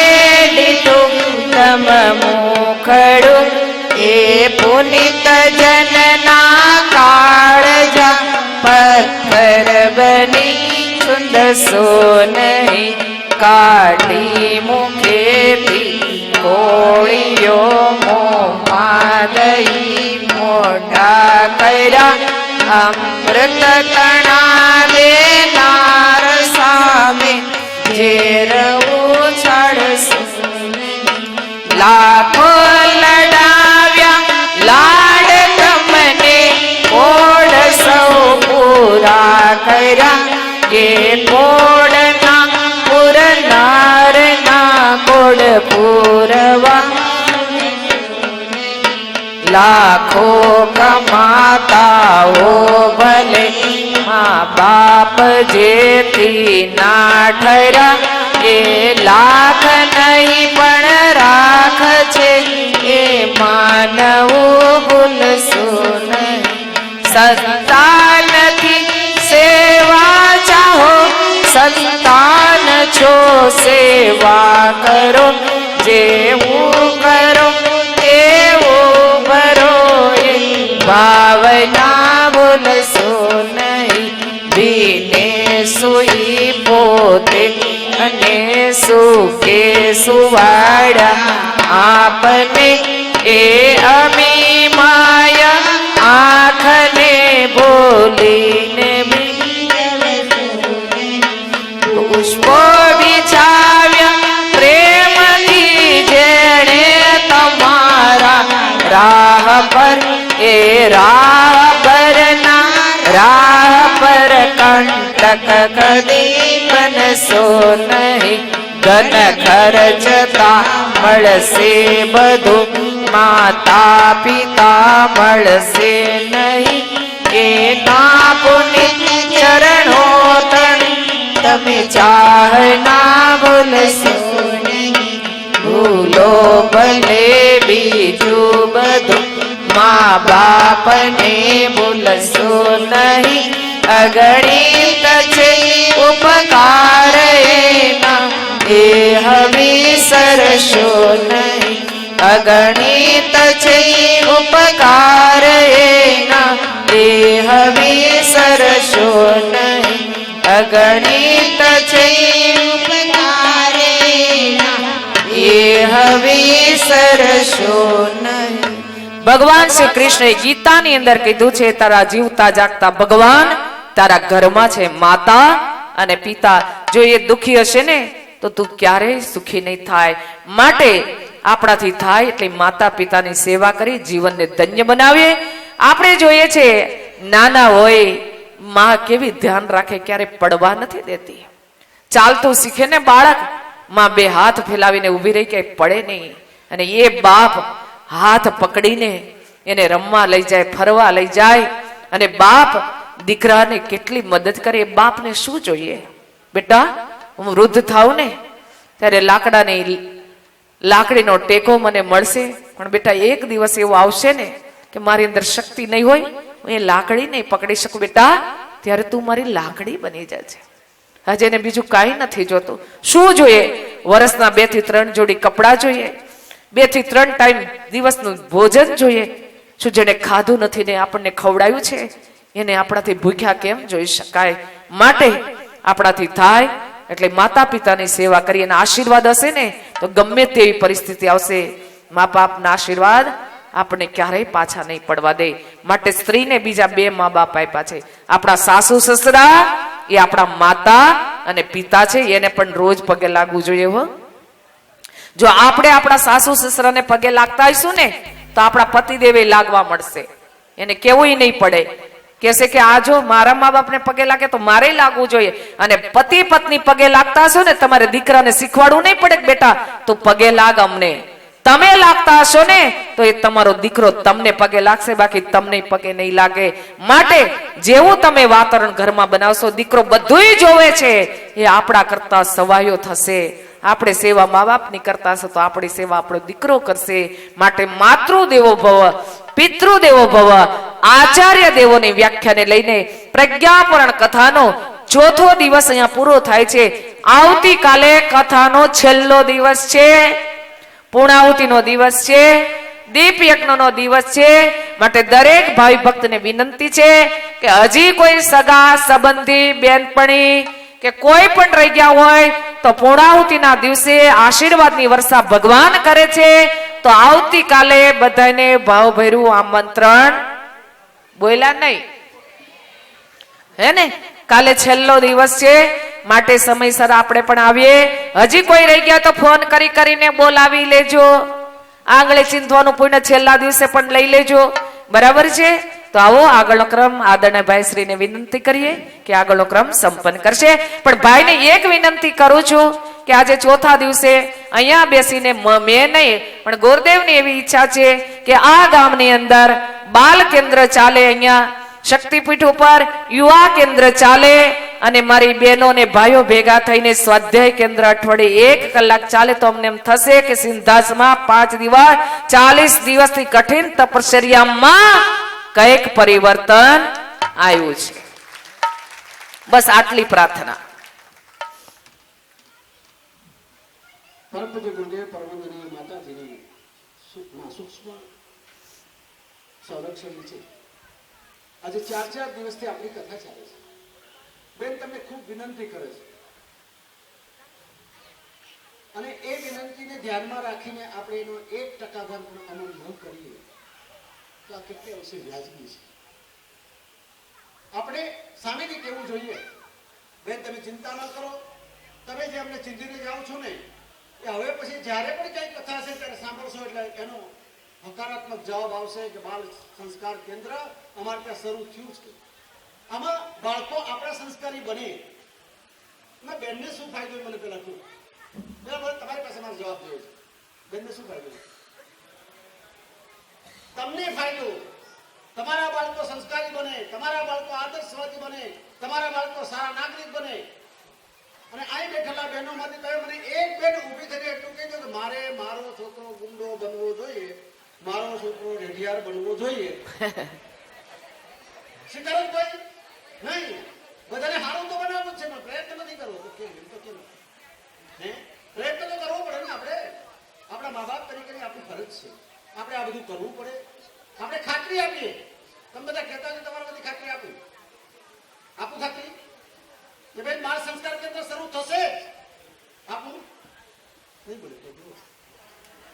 લીધું તમ મુખડું. એ પુનિત જનના કાળજા, પથ્થર બની છુંદશો નહીં. કાઢી મુખેથી કોળીઓ મોંમાં દઈ, મોઢા કર્યા અમૃત તણા દેનાર સામે ઝેર ઉછાળશો. લાખો લડાવ્યા લાડ તમને, કોડ સૌ પૂરા કર્યા. એ કોડના પુરનારના કોડ પૂરવા. લાખો કમાતા હો ભલે, મા બાપ જેથી ના ઠર્યા. એ લાખ નહીં પણ રાખ છે, એ માનવું ભૂલશો નહીં. સંતાનથી સેવા ચાહો, સંતાન છો સેવા કરો, જેવું કરો એવું ભરો, એ ભાવના ભૂલશો નહીં. ભીને સુઈ પોતે અને સુકે સુવાડા, આપને એ અમી માયા આંખને બોલીને પુષ્પો બિછાવ્યા પ્રેમથી જેણે તમારા રાહ પર, એ રાહ પર કંટક કદી બનશો નહીં. ધન ખર્ચતા મળશે બધું, માતા પિતા મળશે નહીં. એના પુનિત ચરણો તમે ચાહના ભૂલશો નહીં. ભૂલો ભલે બીજું બધું, મા બાપને ભૂલશો નહીં. અગણિત છે ઉપકાર એના, એ વિસરશો નહીં. અગણિત છે ઉપકાર એના, એ વિસરશો નહીં. અગણિત છે ઉપકાર એના, એ વિસરશો નહીં. ભગવાન શ્રી કૃષ્ણએ ગીતાની અંદર કીધું છે, તારા જીવતા જાગતા ભગવાન તારા ઘરમાં છે. માતા અને પિતા જો એ દુખી હશે ને તો તું ક્યારેય સુખી નહીં થાય. માટે આપણાથી થાય એટલે માતા પિતાની સેવા કરી જીવનને ધન્ય બનાવીએ. આપણે જોઈએ છે નાના હોય માં કેવી ધ્યાન રાખે, ક્યારે પડવા નથી દેતી. ચાલતું શીખે ને બાળક, માં બે હાથ ફેલાવીને ઊભી રહી, ક્યાંય પડે નહીં. અને એ બાપ હાથ પકડીને એને રમવા લઈ જાય, ફરવા લઈ જાય. અને બાપ દીકરાને કેટલી મદદ કરે. એ બાપને શું જોઈએ? બેટા હું વૃદ્ધ થાઉં ને ત્યારે લાકડીનો ટેકો મને મળશે, પણ બેટા એક દિવસ એવો આવશે ને કે મારી અંદર શક્તિ નહીં હોય, હું એ લાકડી નહીં પકડી શકું. બેટા ત્યારે તું મારી લાકડી બની જશે. હજે એને બીજું કાંઈ નથી જોતું. શું જોઈએ? વર્ષના 2 થી 3 જોડી કપડાં જોઈએ, 2 થી 3 ટાઈમ દિવસનું ભોજન જોઈએ. શું જેને ખાધું નથી ને આપણને ખવડાવ્યું છે એને આપણાથી ભૂખ્યા કેમ જોઈ શકાય? માટે આપણાથી થાય એટલે માતા પિતાની સેવા કરીએ. અને આશીર્વાદ હશે ને તો ગમે તેવી પરિસ્થિતિ આવશે, મા બાપના આશીર્વાદ આપણે ક્યારેય પાછા નહીં પડવા દે. માટે સ્ત્રીને બીજા 2 મા બાપ આપ્યા છે. આપણા સાસુ સસરા એ આપણા માતા અને પિતા છે, એને પણ રોજ પગે લાગવું જોઈએ. હો, જો આપણે આપણા સાસુ સસરાને પગે લાગતા હશું ને તો આપણા પતિદેવે લાગવા મળશે. એને કેવું નહીં પડે, કહેશે કે આ જો મારા મા બાપને પગે લાગે તો મારે લાગવું જોઈએ. અને પતિ પત્ની પગે લાગતા હશો ને, તમારે દીકરાને શીખવાડવું નહીં પડે કે બેટા તું પગે લાગ અમને. તમે લાગતા હશો ને તો એ તમારો દીકરો તમને પગે લાગશે, બાકી તમને પગે નહીં લાગે. માટે જેવું તમે વાતાવરણ ઘરમાં બનાવશો, દીકરો બધુંય જોવે છે એ આપણા કરતા સવાયો થશે. આપણે સેવા મા બાપની કરતા હશે તો આપણી સેવા આપણો દીકરો કરશે. માટે માતૃદેવો ભવ, પિતૃદેવો ભવ, આચાર્ય દેવોની વ્યાખ્યાને લઈને પ્રજ્ઞાપૂર્ણ કથાનો 4થો દિવસ અહીંયા પૂરો થાય છે. આવતીકાલે કથાનો છેલ્લો દિવસ છે, પૂર્ણાહુતિનો દિવસ છે, દીપ યજ્ઞનો દિવસ છે. માટે દરેક ભાઈ ભક્તને વિનંતી છે કે હજી કોઈ સગા સંબંધી બેનપણી કે કોઈ પણ રહી ગયા હોય તો પૂર્ણાહુતિના દિવસે આશીર્વાદની વર્ષા ભગવાન કરે છે. તો આવતીકાલે બધાને ભાવભર્યું આમંત્રણ. બોલ્યા નહીં હે ને? કાલે છેલ્લો દિવસ છે, માટે સમયસર આપણે પણ આવીએ. હજી કોઈ રહી ગયા તો ફોન કરીને બોલાવી લેજો. આંગળે ચીંધવાનું પુણ્ય છેલ્લા દિવસે પણ લઈ લેજો. બરાબર છે? તો આવો આગળનો ક્રમ આદરણીય ભાઈ શ્રીને વિનંતી કરીએ કે આગળનો ક્રમ સંપન્ન કરશે. પણ ભાઈને એક વિનંતી કરું છું કે આજે 4થા દિવસે અહીંયા બેસીને મેં નહીં પણ ગુરુદેવની એવી ઈચ્છા છે કે આ ગામની અંદર બાલ કેન્દ્ર ચાલે, અહીંયા શક્તિપીઠ ઉપર યુવા કેન્દ્ર ચાલે, અને મારી બહેનો ને ભાઈઓ ભેગા થઈને સ્વાધ્યાય કેન્દ્ર અઠવાડિયે 1 કલાક ચાલે. તો અમને એમ થશે કે સિંધાસમાં 5 દિવસ 40 દિવસની કઠિન તપશ્ચર્યામાં કઈક પરિવર્તન આવ્યું છે. બસ આટલી પ્રાર્થના. પરમ પૂજ્ય ગુરુદેવ પરમવંદનીય માતાજીની સૂક્ષ્મ સંરક્ષણ છે. આજે 4 દિવસથી આપણી કથા ચાલે છે. બેન તમને ખૂબ વિનંતી કરે છે અને એ વિનંતીને ધ્યાનમાં રાખીને આપણે એનો 1% પણ અમલ ન કરીએ તો આ કેટલી અંશે વ્યાજબી છે. આપણે સામેથી કહેવું જોઈએ, બેન તમે ચિંતા ન કરો, તમે જે અમને ચીંધીને જાઓ છો ને એ હવે પછી જ્યારે પણ કંઈ કથા હશે ત્યારે સાંભળશો એટલે એનો હકારાત્મક જવાબ આવશે કે બાળ સંસ્કાર કેન્દ્ર અમારે ત્યાં શરૂ થયું છે. આમાં બાળકો આપણા સંસ્કારી બને એમાં બેનને શું ફાયદો મને પેલા કહું. બરાબર, તમારી પાસે મારો જવાબ જોઈએ છે. બેનને શું ફાયદો? તમને ફાયદો. તમારા બાળકો સંસ્કારી બને, તમારા બાળકો આદર્શવાદી બને, તમારા બાળકો સારા નાગરિક બને. અને અહીં બેઠેલા બહેનોમાંથી કહે મને એક બેન ઊભી થઈને એટલું કહેજો કે મારે મારો છોકરો ગુંડો બનવો જોઈએ, મારો છોકરો રેઢિયાર બનવો જોઈએ. સ્વીકારો કોઈ નહીં. બધાને સારું તો બનાવવું જ છે પણ પ્રયત્ન નથી કરવો તો કેમ? એમ તો કેમ? હે, પ્રયત્ન તો કરવો પડે ને. આપણે આપણા મા બાપ તરીકેની આપણી ફરજ છે. આપણે આ બધું કરવું પડે. આપણે ખાતરી આપીએ. તમે બધા કહેતા હોય તમારા બધી ખાતરી આપી આપું ખાતરી કે ભાઈ બાળ સંસ્કાર કેન્દ્ર શરૂ થશે. આપું નહીં બોલે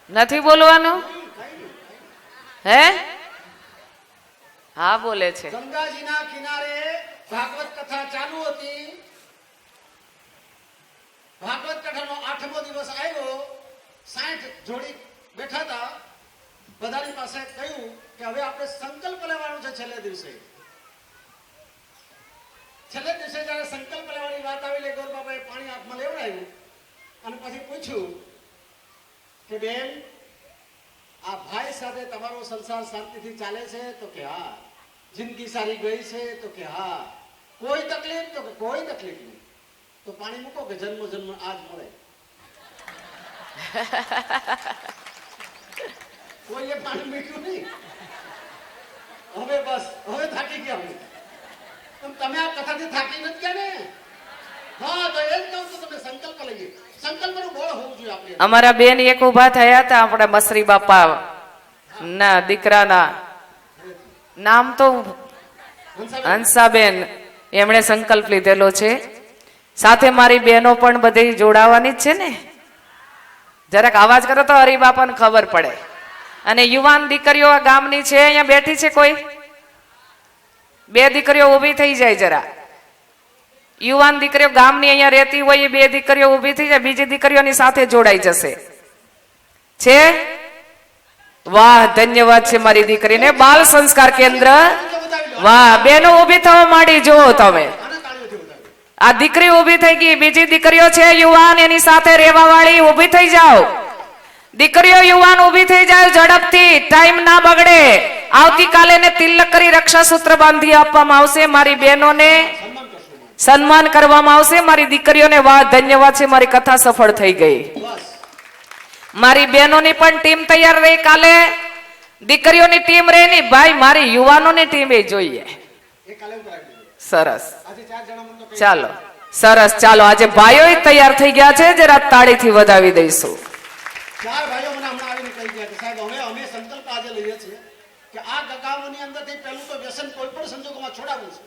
નથી બોલવાનું? હે, હા બોલે છે. ગંગાજીના કિનારે ભાગવત કથા ચાલુ હતી. ભાગવત કથાનો 8મો દિવસ આવ્યો. 60 જોડી બેઠા હતા. બધાની પાસે કહ્યું કે હવે આપણે સંકલ્પ લેવાનો છે. છેલ્લે દિવસે જયારે સંકલ્પ લેવાની વાત આવી એટલે ગોર બાબાએ પાણી હાથમાં લેવડાવ્યું અને પછી પૂછ્યું કે બેન આ ભાઈ સાથે તમારો સંસાર શાંતિથી ચાલે છે? તો કે હા. જિંદગી સારી ગઈ છે? તો કે હા. કોઈ તકલીફ? તો કે કોઈ તકલીફ નહીં. તો પાણી મૂકો કે જન્મ જન્મ આજ મળે. કોઈએ પાણી મૂક્યું નહીં. હવે બસ, હવે થાકી ગયા હું. તમે આ કથાથી થાકી નથી ગયા ને? હા, તો એમ કહું છું તમે સંકલ્પ લઈએ. સંકલ્પનું બળ હોવું જોઈએ આપણે. અમારા બેન એક ઉભા થયા હતા આપણા મસરી બાપા ના દીકરાના નામ તો હંસાબેન. એમણે સંકલ્પ લીધેલો છે. સાથે મારી બહેનો પણ બધી જોડાવાની જ છે ને. જરાક અવાજ કરો તો હરિ બાપાને ખબર પડે. અને યુવાન દીકરીઓ આ ગામની છે, અહીંયા બેઠી છે કોઈ? 2 દીકરીઓ ઊભી થઈ જાય જરા. યુવાન દીકરીઓ ગામની અહીંયા રહેતી હોય એ 2 દીકરીઓ ઊભી થઈ જાય, બીજી દીકરીઓની સાથે જોડાઈ જશે. છે? વાહ, ધન્યવાદ છે મારી દીકરીને. બાલ સંસ્કાર કેન્દ્ર. વાહ, બેનો ઊભી થવા માંડી. જો તમે આ દીકરી ઊભી થઈ ગઈ, બીજી દીકરીઓ છે યુવાન એની સાથે રહેવા વાળી ઊભી થઈ જાઓ. દીકરીઓ યુવાન ઊભી થઈ જાય ઝડપથી, ટાઈમ ના બગડે. આવતીકાલે ને તિલક કરી રક્ષાસૂત્ર બાંધી આપવામાં આવશે. મારી બહેનોને સન્માન કરવામાં આવશે. મારી દીકરીઓને વાહ, ધન્યવાદ છે. મારી કથા સફળ થઈ ગઈ. મારી બહેનોની પણ ટીમ તૈયાર રહી. કાલે દીકરીઓની ટીમ રહી નહીં ભાઈ, મારી યુવાનોની ટીમ એ જોઈએ. સરસ, ચાલો સરસ. ચાલો આજે ભાઈઓ તૈયાર થઈ ગયા છે. જરા તાળીથી વધાવી દઈશું. 4 ભાઈઓ મને હમણાં આવીને કહી ગયા કે સાહેબ અમે સંકલ્પ આજે લઈએ છીએ કે આ ગામની અંદરથી પહેલું તો વ્યસન કોઈ પણ સંજોગોમાં છોડાવવું છે.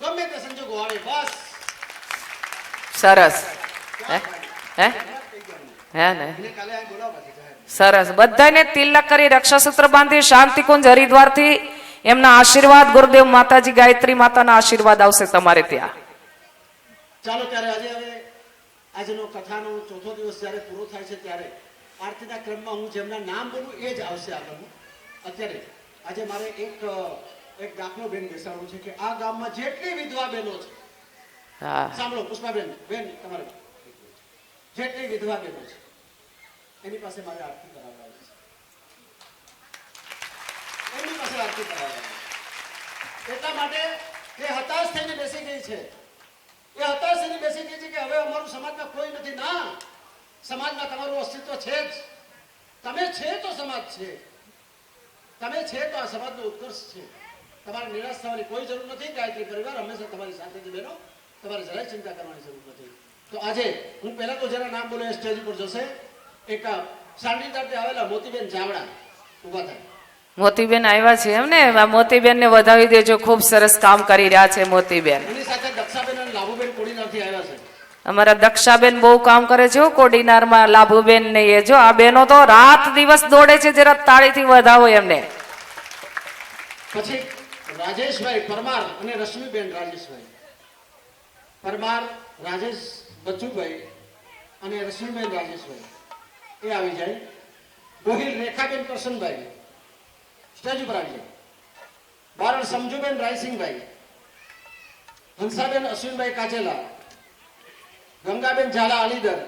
ગમે તે સંજોગો આવે બસ. સરસ. હે ને કાલે આ બોલાવવા છે. સરસ. બધાને તિલક કરી રક્ષાસૂત્ર બાંધી શાંતિકુંજ હરિદ્વારથી એમના આશીર્વાદ, ગુરુદેવ માતાજી ગાયત્રી માતાના આશીર્વાદ આવશે તમારે ત્યાં. ચાલો ત્યારે આજનો કથાનો 4થો દિવસ જ્યારે પૂરો થાય છે ત્યારે આરતીના ક્રમમાં હું જેમના નામ બોલું એ જ આવશે આગળનું. અત્યારે આજે મારે એક દાખલો બેન બેસાડવો છે કે આ ગામમાં જેટલી વિધવા બહેનો છે, સાંભળો પુષ્પાબેન, બેન તમારે જેટલી વિધવા બહેનો છે એની પાસે મારે આરતી કરાવવાની છે. એમની પાસે આરતી કરાવવાની એટલા માટે એ હતાશ થઈને બેસી ગઈ છે. એ હતાશ થઈને બેસી ગઈ છે કે હવે અમારું સમાજમાં કોઈ નથી. ના, સમાજમાં તમારું અસ્તિત્વ છે જ. તમે છે તો સમાજ છે. તમે છે તો આ સમાજનો ઉત્કર્ષ છે. તમારે નિરાશ થવાની કોઈ જરૂર નથી. ગાયત્રી પરિવાર હંમેશા તમારી સાથે જ બહેનો. તમારે જરાય ચિંતા કરવાની જરૂર નથી. તો આજે હું પહેલા તો જરા નામ બોલે સ્ટેજ ઉપર જશે એક સાંડી તરફથી આવેલા મોતીબેન ચાવડા ઊભા થાય. મોતીબેન આવ્યા છે એમ ને? આ મોતીબેન ને વધાવી દેજો, ખૂબ સરસ કામ કરી રહ્યા છે મોતીબેન. એની સાથે દક્ષાબેન અને લાભુબેન કોડીનારથી આવ્યા છે. અમારા દક્ષાબેન બહુ કામ કરે છે કોડીનારમાં. લાભુબેન ને એ જો આ બેનો તો રાત દિવસ દોડે છે, જરા તાળીથી વધાવો એમને. પછી રાજેશભાઈ પરમાર અને રશ્મિબેન રાજેશભાઈ પરમાર, રાજેશ બચ્ચુભાઈ અને રશ્મિબેન રાજેશભાઈ એ આવી જાય. ગોહિલ રેખાબેન કરશનભાઈ સ્ટેજ ઉપર આવી જાય. બારણ સમજુબેન રાયસિંહભાઈ, હંસાબેન અશ્વિનભાઈ કાચેલા, ગંગાબેન ઝાલા અલીદર,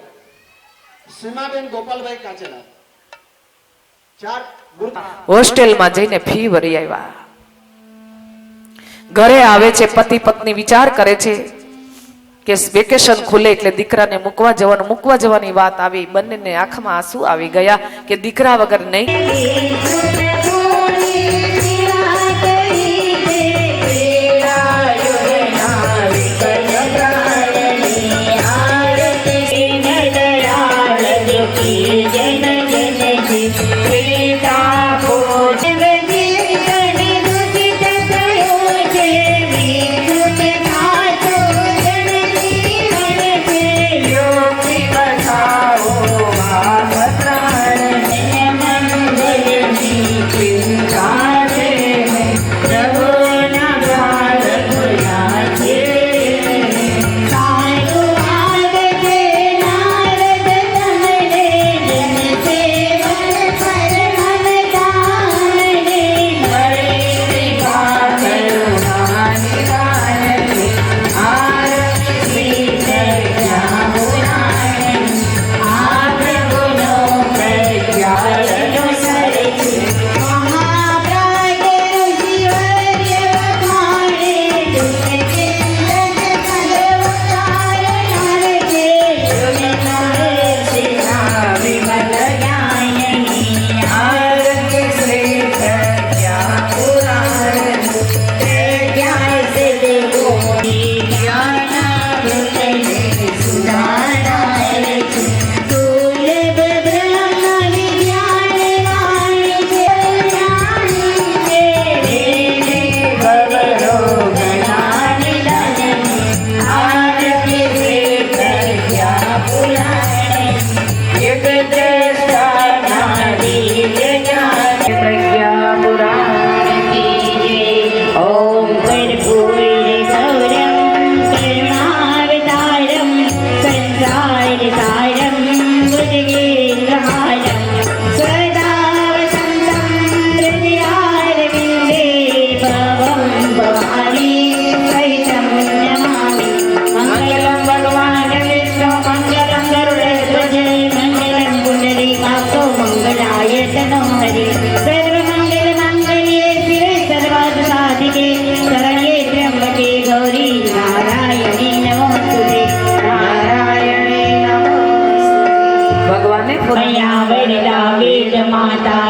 સીમાબેન ગોપાલભાઈ કાચેલા. 4 હોસ્ટેલમાં જઈને ફી ભરી આવ્યા. ઘરે આવે છે, પતિ પત્ની વિચાર કરે છે કે વેકેશન ખુલે એટલે દીકરાને મૂકવા જવાની વાત આવી. બંનેને આંખમાં આંસુ આવી ગયા કે દીકરા વગર નહીં.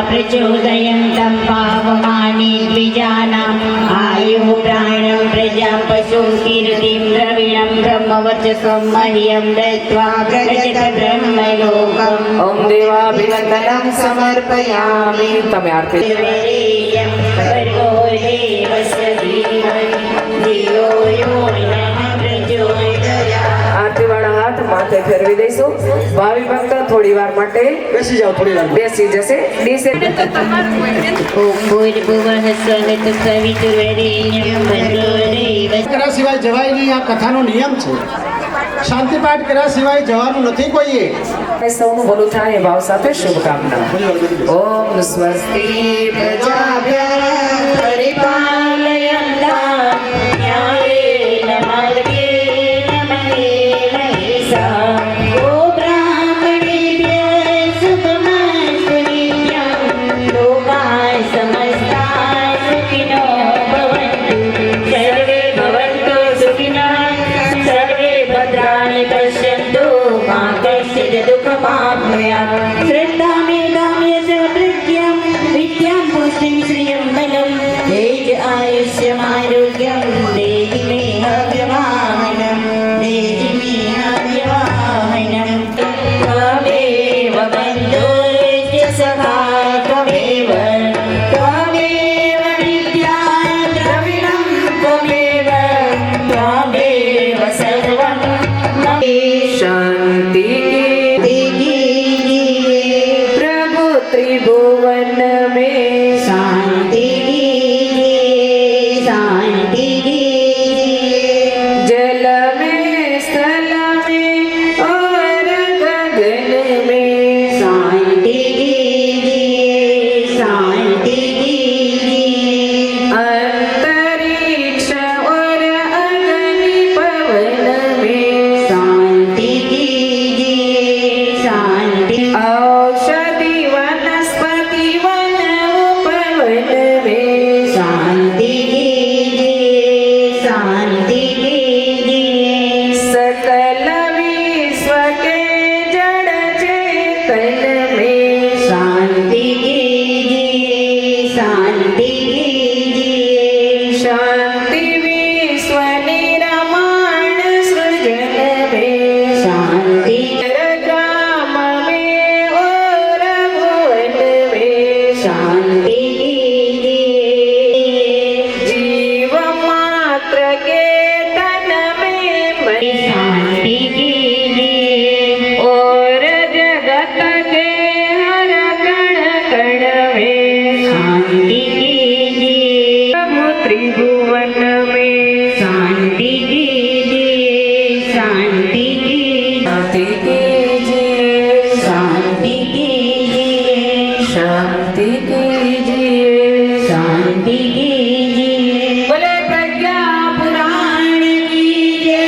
प्रचोदयन्तं पावमानि द्विजानाम् आयुः प्राणं प्रजां पशुं कीर्तिं द्रविणं ब्रह्मवर्चसं मह्यं दत्त्वा प्रजत ब्रह्मलोकम्. ओम देवाभिवन्दनं समर्पयामि. તમે આરતી भर्गो देवस्य धीमहि धियो यो नः प्रचोदयात्. આરતી વાળા હાથ માથે ફેરવી દઈશું. ભાવિ ભક્ત થોડી વાર માટે બેસી જાઓ, થોડી વાર બેસી જશે. ઓમ ભૂર્ભુવઃ સ્વઃ સવિતુર્વરેણ્યં ભર્ગો દેવस्य. કર્યા સિવાય જવાય નહીં. આ કથાનો નિયમ છે. શાંતિ પાઠ કર્યા સિવાય જવાનું નથી કોઈએ. સૌનું ભલું થાય એ ભાવ સાથે શુભકામના. ઓમ સ્વસ્તિ પ્રજાભ્યઃ પરિપાલયન્તા ન્યાયેન માર્ગેણ મહેન હિસા. ઓ બ્રાહ્મણેભ્યઃ શુભમસ્તુ નિત્યં. લોકાઃ સમસ્તા સુખિનો ભવन्तુ. સર્વે ભવन्तુ સુખિનઃ. સર્વે ભદ્રાણિ પશ્યन्तુ. મા કશ્ચિદ દુઃખમાપ્નુયાत्. શ્રદ્ધામેધામ્ય ચ પ્રજ્ઞાં વિદ્યાં પુષ્ટિં શ્રિયં બલम्. तेज शांति कीजिए प्रभु त्रिभुवन में शांति कीजिए शांति कीजिए जल में स्थल में और गगन में शांति कीजिए शांति कीजिए अंतरिक्ष और अग्नि पवन में शांति कीजिए शांति औषधि वनस्पति वन उपवन में शांति कीजिए शांति कीजिए सकल विश्व के जड़ चेतन में शांति कीजिए शांति कीजिए शांति विश्व निर्माण सृजन में शांति ग्राम में और भुवन में शांति कीजिए जीव मात्र के तन में मन शांति कीजिए और जगत के हर कण कण में शांति कीजिए प्रभु त्रिभुवन में शांति कीजिए शांति कीजिए शांति कीजिए शांति कीजिए शांति कीजिए शांति कीजिए बोले प्रज्ञा पुराण कीजिए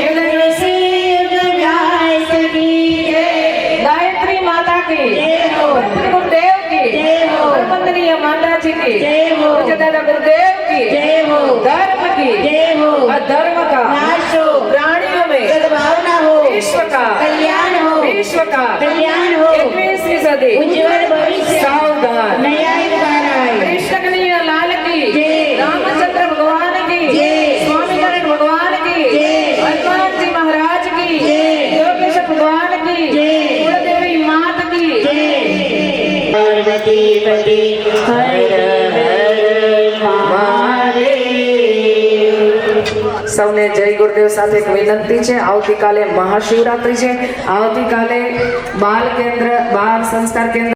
युग से युग व्यास कीजिए गायत्री माता की जय हो। गुरुदेव की जय हो। वंदनीय माता जी की जय हो। पूज्य दादा गुरुदेव की जय हो धर्म की जय हो अधर्म का नाश हो प्राणियों में सद्भावना हो विश्व का कल्याण हो विश्व का कल्याण हो 21वीं सदी उज्जवल भविष्य सावधान नया युग आ रहा है कृष्ण कन्हैया लाल की जय। रामचंद्र भगवान की जय। स्वामी नारायण भगवान की जय। हनुमान जी महाराज की जय। योगेश्वर भगवान की जय। कुलदेवी माता की जय पार्वती पति हर हर महादेव સૌને જય ગુરુદેવ સાથે એક વિનંતી છે આવતીકાલે મહાશિવરાત્રી છે આવતીકાલે બાલ સંસ્કાર કેન્દ્ર